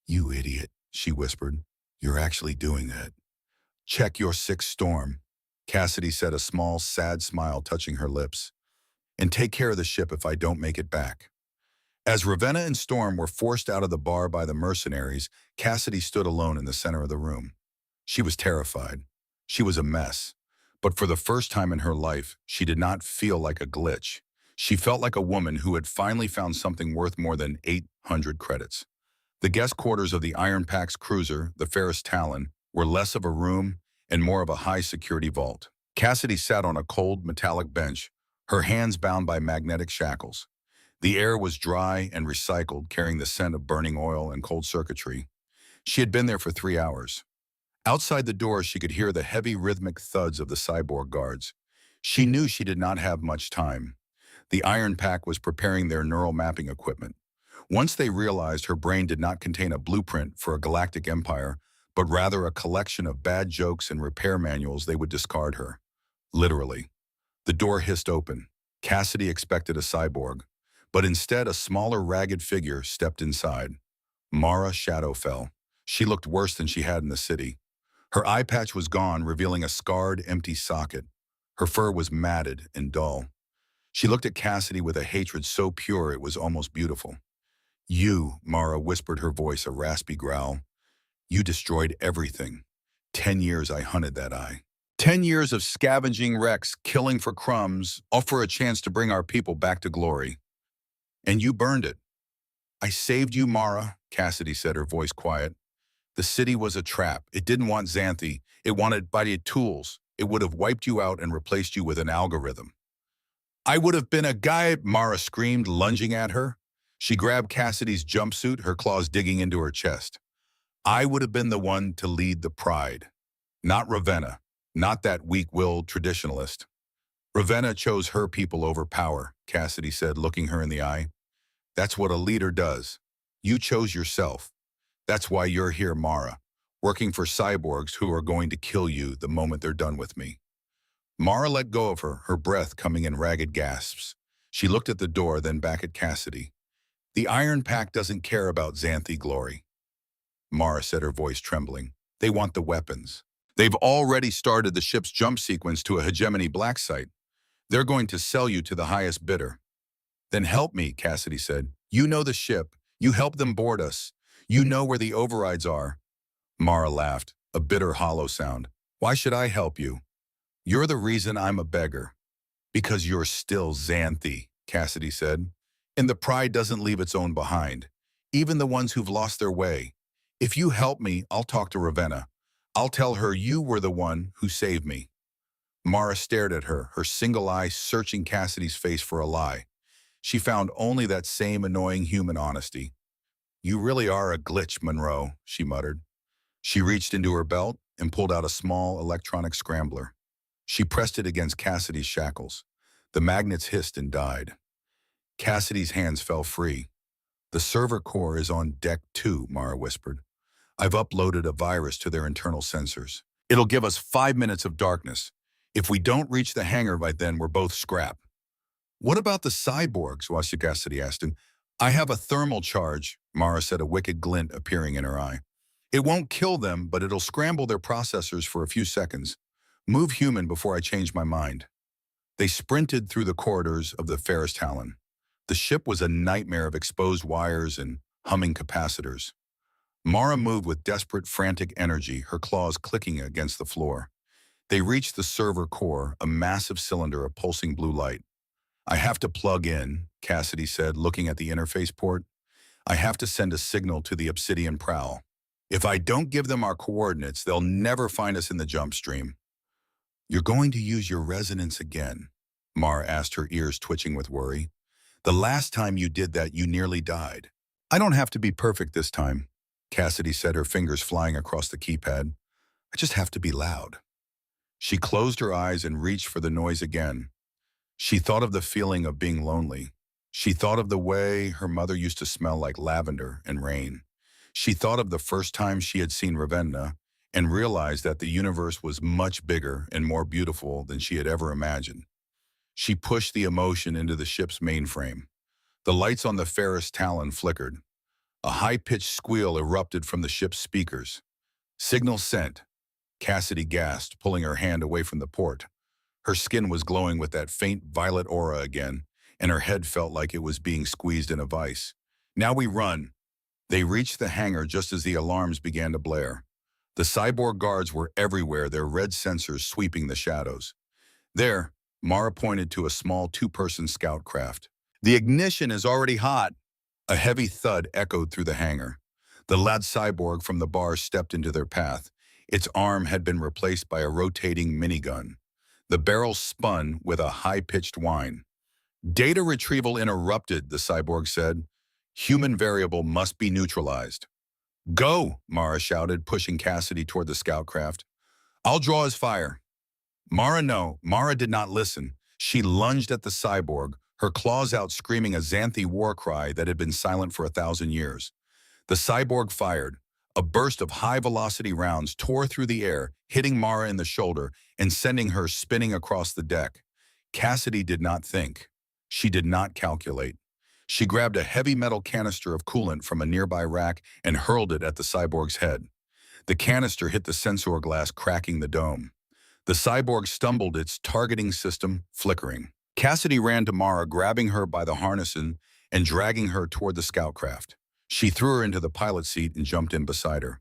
"You idiot," she whispered. "You're actually doing that." "Check your sixth, Storm," Cassidy said, a small, sad smile touching her lips. "And take care of the ship if I don't make it back." As Ravenna and Storm were forced out of the bar by the mercenaries, Cassidy stood alone in the center of the room. She was terrified. She was a mess. But for the first time in her life, she did not feel like a glitch. She felt like a woman who had finally found something worth more than 800 credits. The guest quarters of the Iron Pax cruiser, the Ferris Talon, were less of a room and more of a high-security vault. Cassidy sat on a cold, metallic bench, her hands bound by magnetic shackles. The air was dry and recycled, carrying the scent of burning oil and cold circuitry. She had been there for 3 hours. Outside the door, she could hear the heavy, rhythmic thuds of the cyborg guards. She knew she did not have much time. The Iron Pack was preparing their neural mapping equipment. Once they realized her brain did not contain a blueprint for a galactic empire, but rather a collection of bad jokes and repair manuals, they would discard her. Literally. The door hissed open. Cassidy expected a cyborg, but instead a smaller, ragged figure stepped inside. Mara Shadowfell. She looked worse than she had in the city. Her eye patch was gone, revealing a scarred, empty socket. Her fur was matted and dull. She looked at Cassidy with a hatred so pure it was almost beautiful. "You," Mara whispered, her voice a raspy growl. "You destroyed everything. 10 years I hunted that eye. 10 years of scavenging wrecks, killing for crumbs, all for a chance to bring our people back to glory. And you burned it." "I saved you, Mara," Cassidy said, her voice quiet. "The city was a trap. It didn't want Xanthi. It wanted body tools. It would have wiped you out and replaced you with an algorithm." "I would have been a guy," Mara screamed, lunging at her. She grabbed Cassidy's jumpsuit, her claws digging into her chest. "I would have been the one to lead the pride. Not Ravenna. Not that weak-willed traditionalist." "Ravenna chose her people over power," Cassidy said, looking her in the eye. "That's what a leader does. You chose yourself. That's why you're here, Mara, working for cyborgs who are going to kill you the moment they're done with me." Mara let go of her, her breath coming in ragged gasps. She looked at the door, then back at Cassidy. "The Iron Pack doesn't care about Xanthi glory," Mara said, her voice trembling. "They want the weapons. They've already started the ship's jump sequence to a hegemony black site. They're going to sell you to the highest bidder." "Then help me," Cassidy said. "You know the ship. You help them board us. You know where the overrides are." Mara laughed, a bitter, hollow sound. "Why should I help you? You're the reason I'm a beggar." "Because you're still Xanthi," Cassidy said. "And the pride doesn't leave its own behind, even the ones who've lost their way. If you help me, I'll talk to Ravenna. I'll tell her you were the one who saved me." Mara stared at her, her single eye searching Cassidy's face for a lie. She found only that same annoying human honesty. You really are a glitch, Monroe, she muttered. She reached into her belt and pulled out a small electronic scrambler. She pressed it against Cassidy's shackles. The magnets hissed and died. Cassidy's hands fell free. The server core is on deck 2, Mara whispered. I've uploaded a virus to their internal sensors. It'll give us 5 minutes of darkness. If we don't reach the hangar by then, we're both scrap. What about the cyborgs? Cassidy asked him. I have a thermal charge, Mara said, a wicked glint appearing in her eye. It won't kill them, but it'll scramble their processors for a few seconds. Move human before I change my mind. They sprinted through the corridors of the Ferris Talon. The ship was a nightmare of exposed wires and humming capacitors. Mara moved with desperate, frantic energy, her claws clicking against the floor. They reached the server core, a massive cylinder of pulsing blue light. I have to plug in, Cassidy said, looking at the interface port. I have to send a signal to the Obsidian Prowl. If I don't give them our coordinates, they'll never find us in the jump stream. You're going to use your resonance again, Mara asked, her ears twitching with worry. The last time you did that, you nearly died. I don't have to be perfect this time, Cassidy said, her fingers flying across the keypad. I just have to be loud. She closed her eyes and reached for the noise again. She thought of the feeling of being lonely. She thought of the way her mother used to smell like lavender and rain. She thought of the first time she had seen Ravenna and realized that the universe was much bigger and more beautiful than she had ever imagined. She pushed the emotion into the ship's mainframe. The lights on the Ferris Talon flickered. A high-pitched squeal erupted from the ship's speakers. Signal sent. Cassidy gasped, pulling her hand away from the port. Her skin was glowing with that faint violet aura again, and her head felt like it was being squeezed in a vice. Now we run. They reached the hangar just as the alarms began to blare. The cyborg guards were everywhere, their red sensors sweeping the shadows. There, Mara pointed to a small two-person scout craft. The ignition is already hot. A heavy thud echoed through the hangar. The lad cyborg from the bar stepped into their path. Its arm had been replaced by a rotating minigun. The barrel spun with a high-pitched whine. Data retrieval interrupted, the cyborg said. Human variable must be neutralized. Go, Mara shouted, pushing Cassidy toward the scout craft. I'll draw his fire. Mara did not listen. She lunged at the cyborg, her claws out screaming a Xanthi war cry that had been silent for 1,000 years. The cyborg fired. A burst of high-velocity rounds tore through the air, hitting Mara in the shoulder and sending her spinning across the deck. Cassidy did not think. She did not calculate. She grabbed a heavy metal canister of coolant from a nearby rack and hurled it at the cyborg's head. The canister hit the sensor glass, cracking the dome. The cyborg stumbled, its targeting system flickering. Cassidy ran to Mara, grabbing her by the harnesses and dragging her toward the scout craft. She threw her into the pilot seat and jumped in beside her.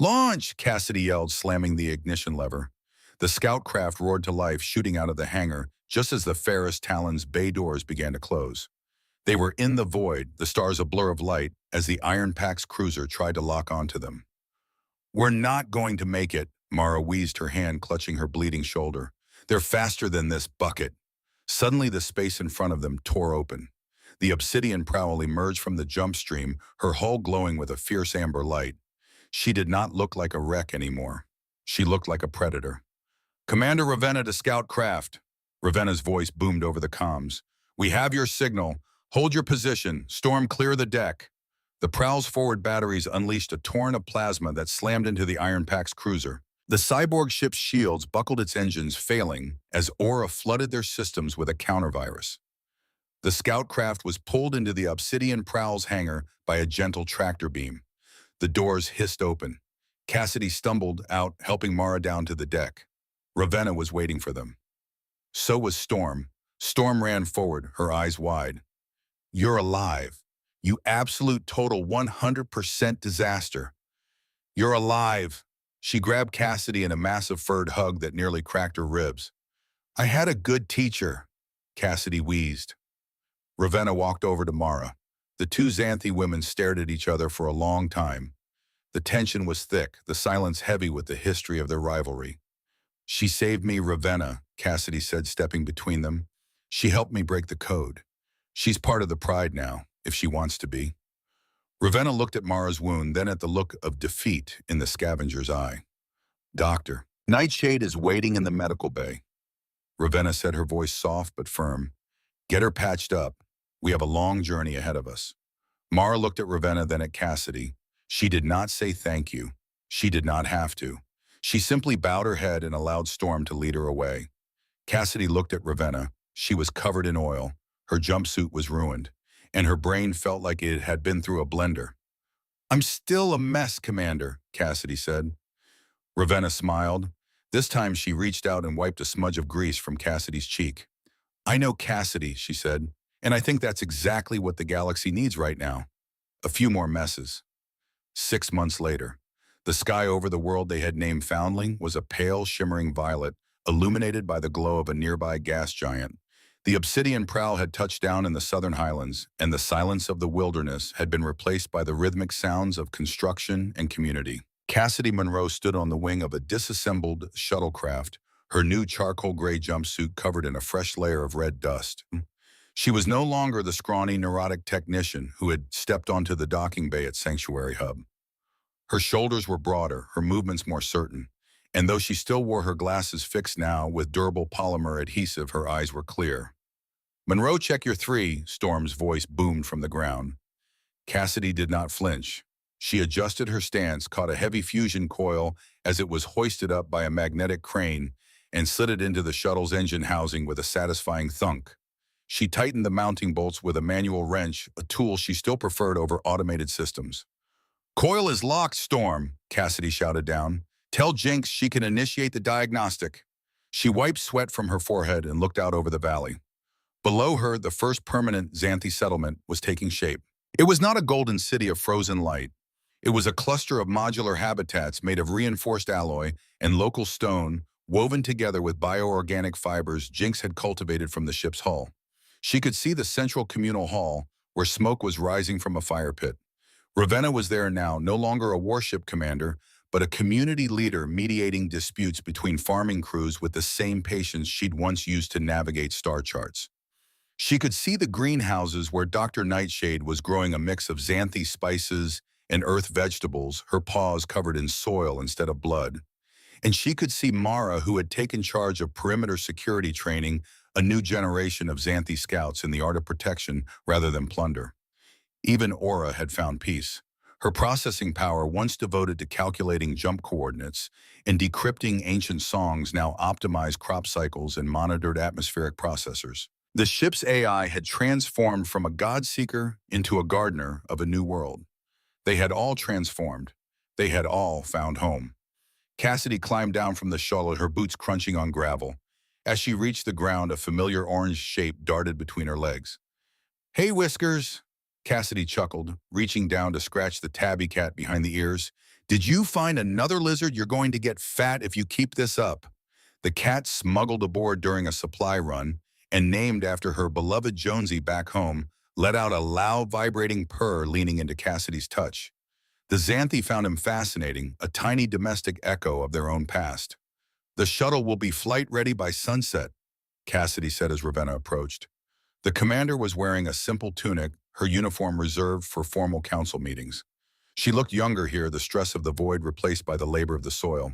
Launch! Cassidy yelled, slamming the ignition lever. The scout craft roared to life, shooting out of the hangar just as the Ferris Talon's bay doors began to close. They were in the void, the stars a blur of light, as the Iron Pack's cruiser tried to lock onto them. We're not going to make it, Mara wheezed, her hand clutching her bleeding shoulder. They're faster than this bucket. Suddenly the space in front of them tore open. The Obsidian Prowl emerged from the jump stream, her hull glowing with a fierce amber light. She did not look like a wreck anymore. She looked like a predator. Commander Ravenna to scout craft. Ravenna's voice boomed over the comms. We have your signal. Hold your position. Storm clear the deck. The Prowl's forward batteries unleashed a torrent of plasma that slammed into the Iron Pack's cruiser. The cyborg ship's shields buckled its engines, failing as aura flooded their systems with a countervirus. The scout craft was pulled into the Obsidian Prowl's hangar by a gentle tractor beam. The doors hissed open. Cassidy stumbled out, helping Mara down to the deck. Ravenna was waiting for them. So was Storm. Storm ran forward, her eyes wide. You're alive. You absolute total 100% disaster. You're alive. She grabbed Cassidy in a massive furred hug that nearly cracked her ribs. I had a good teacher, Cassidy wheezed. Ravenna walked over to Mara. The two Xanthi women stared at each other for a long time. The tension was thick, the silence heavy with the history of their rivalry. She saved me, Ravenna, Cassidy said, stepping between them. She helped me break the code. She's part of the Pride now, if she wants to be. Ravenna looked at Mara's wound, then at the look of defeat in the scavenger's eye. Doctor, Nightshade is waiting in the medical bay. Ravenna said, her voice soft but firm. Get her patched up. We have a long journey ahead of us. Mara looked at Ravenna, then at Cassidy. She did not say thank you. She did not have to. She simply bowed her head and allowed Storm to lead her away. Cassidy looked at Ravenna. She was covered in oil. Her jumpsuit was ruined, and her brain felt like it had been through a blender. I'm still a mess, Commander, Cassidy said. Ravenna smiled. This time she reached out and wiped a smudge of grease from Cassidy's cheek. I know Cassidy, she said, and I think that's exactly what the galaxy needs right now. A few more messes. 6 months later, the sky over the world they had named Foundling was a pale, shimmering violet, illuminated by the glow of a nearby gas giant. The obsidian prowl had touched down in the southern highlands, and the silence of the wilderness had been replaced by the rhythmic sounds of construction and community. Cassidy Monroe stood on the wing of a disassembled shuttlecraft, her new charcoal gray jumpsuit covered in a fresh layer of red dust. She was no longer the scrawny, neurotic technician who had stepped onto the docking bay at Sanctuary Hub. Her shoulders were broader, her movements more certain, and though she still wore her glasses fixed now with durable polymer adhesive, her eyes were clear. Monroe, check your 3, Storm's voice boomed from the ground. Cassidy did not flinch. She adjusted her stance, caught a heavy fusion coil as it was hoisted up by a magnetic crane, and slid it into the shuttle's engine housing with a satisfying thunk. She tightened the mounting bolts with a manual wrench, a tool she still preferred over automated systems. Coil is locked, Storm, Cassidy shouted down. Tell Jinx she can initiate the diagnostic. She wiped sweat from her forehead and looked out over the valley. Below her, the first permanent Xanthi settlement was taking shape. It was not a golden city of frozen light. It was a cluster of modular habitats made of reinforced alloy and local stone woven together with bioorganic fibers Jinx had cultivated from the ship's hull. She could see the central communal hall, where smoke was rising from a fire pit. Ravenna was there now, no longer a warship commander, but a community leader mediating disputes between farming crews with the same patience she'd once used to navigate star charts. She could see the greenhouses where Dr. Nightshade was growing a mix of Xanthi spices and earth vegetables, her paws covered in soil instead of blood. And she could see Mara, who had taken charge of perimeter security training a new generation of Xanthi scouts in the art of protection rather than plunder. Even Aura had found peace. Her processing power, once devoted to calculating jump coordinates and decrypting ancient songs, now optimized crop cycles and monitored atmospheric processors. The ship's AI had transformed from a god-seeker into a gardener of a new world. They had all transformed. They had all found home. Cassidy climbed down from the shuttle, her boots crunching on gravel. As she reached the ground, a familiar orange shape darted between her legs. Hey, Whiskers, Cassidy chuckled, reaching down to scratch the tabby cat behind the ears. Did you find another lizard? You're going to get fat if you keep this up. The cat, smuggled aboard during a supply run and named after her beloved Jonesy back home, let out a loud, vibrating purr, leaning into Cassidy's touch. The Xanthi found him fascinating, a tiny domestic echo of their own past. The shuttle will be flight-ready by sunset, Cassidy said as Ravenna approached. The commander was wearing a simple tunic, her uniform reserved for formal council meetings. She looked younger here, the stress of the void replaced by the labor of the soil.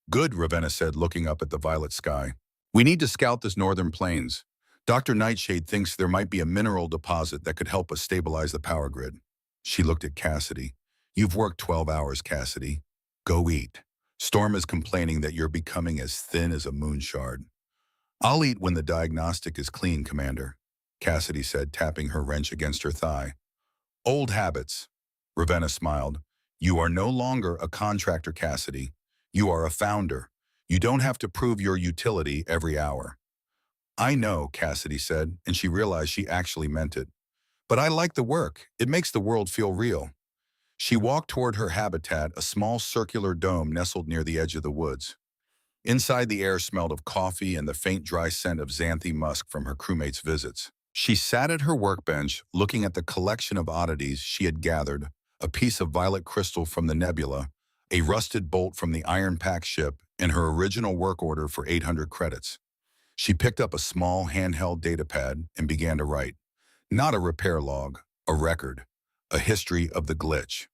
Good, Ravenna said, looking up at the violet sky. We need to scout this northern plains. Dr. Nightshade thinks there might be a mineral deposit that could help us stabilize the power grid. She looked at Cassidy. You've worked 12 hours, Cassidy. Go eat. Storm is complaining that you're becoming as thin as a moon shard. I'll eat when the diagnostic is clean, Commander, Cassidy said, tapping her wrench against her thigh. Old habits. Ravenna smiled. You are no longer a contractor, Cassidy. You are a founder. You don't have to prove your utility every hour. I know, Cassidy said, and she realized she actually meant it. But I like the work. It makes the world feel real. She walked toward her habitat, a small circular dome nestled near the edge of the woods. Inside, the air smelled of coffee and the faint dry scent of Xanthi musk from her crewmates' visits. She sat at her workbench, looking at the collection of oddities she had gathered, a piece of violet crystal from the nebula, a rusted bolt from the iron-packed ship, and her original work order for 800 credits. She picked up a small handheld datapad and began to write. Not a repair log, a record. A History of the Glitch.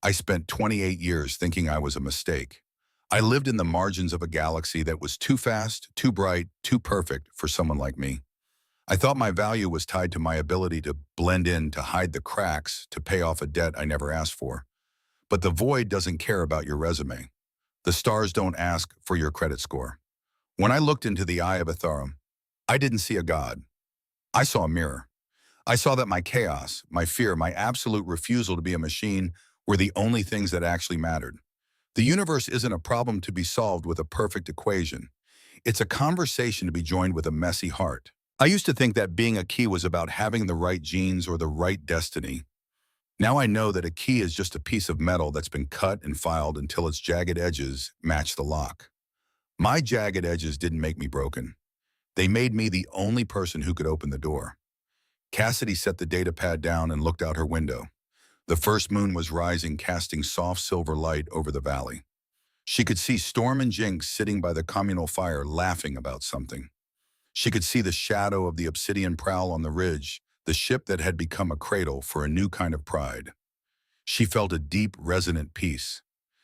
I spent 28 years thinking I was a mistake. I lived in the margins of a galaxy that was too fast, too bright, too perfect for someone like me. I thought my value was tied to my ability to blend in, to hide the cracks, to pay off a debt I never asked for. But the void doesn't care about your resume. The stars don't ask for your credit score. When I looked into the eye of Atharum, I didn't see a god. I saw a mirror. I saw that my chaos, my fear, my absolute refusal to be a machine were the only things that actually mattered. The universe isn't a problem to be solved with a perfect equation. It's a conversation to be joined with a messy heart. I used to think that being a key was about having the right genes or the right destiny. Now I know that a key is just a piece of metal that's been cut and filed until its jagged edges match the lock. My jagged edges didn't make me broken. They made me the only person who could open the door. Cassidy set the data pad down and looked out her window. The first moon was rising, casting soft silver light over the valley. She could see Storm and Jinx sitting by the communal fire laughing about something. She could see the shadow of the obsidian prow on the ridge, the ship that had become a cradle for a new kind of pride. She felt a deep, resonant peace.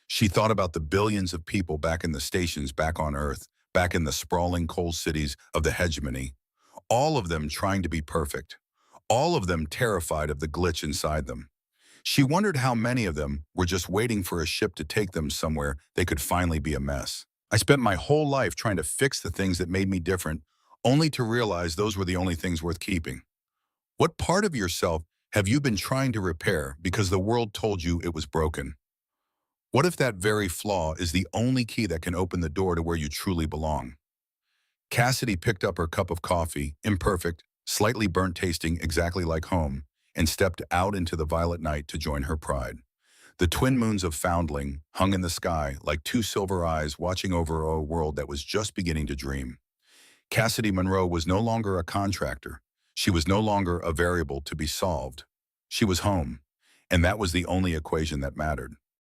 She thought about the billions of people back in the stations, back on Earth, back in the sprawling coal cities of the hegemony, all of them trying to be perfect, all of them terrified of the glitch inside them. She wondered how many of them were just waiting for a ship to take them somewhere they could finally be a mess. I spent my whole life trying to fix the things that made me different, only to realize those were the only things worth keeping. What part of yourself have you been trying to repair because the world told you it was broken? What if that very flaw is the only key that can open the door to where you truly belong? Cassidy picked up her cup of coffee, imperfect, slightly burnt, tasting exactly like home, and stepped out into the violet night to join her pride. The twin moons of Foundling hung in the sky like two silver eyes watching over a world that was just beginning to dream. Cassidy Monroe was no longer a contractor. She was no longer a variable to be solved. She was home, and that was the only equation that mattered.